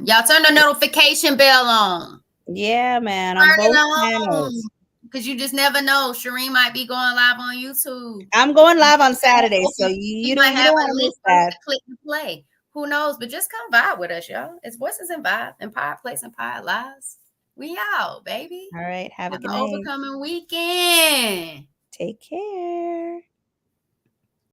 Y'all turn the notification bell on. Yeah, man. On both channels. Because you just never know. Shireen might be going live on YouTube. I'm going live on Saturday, so you don't want to miss that. Click and play. Who knows? But just come vibe with us, y'all. It's Voices and Vibe, Empowered Place, Empowered Lives. We out, baby. All right. Have a good night. Overcoming weekend. Take care.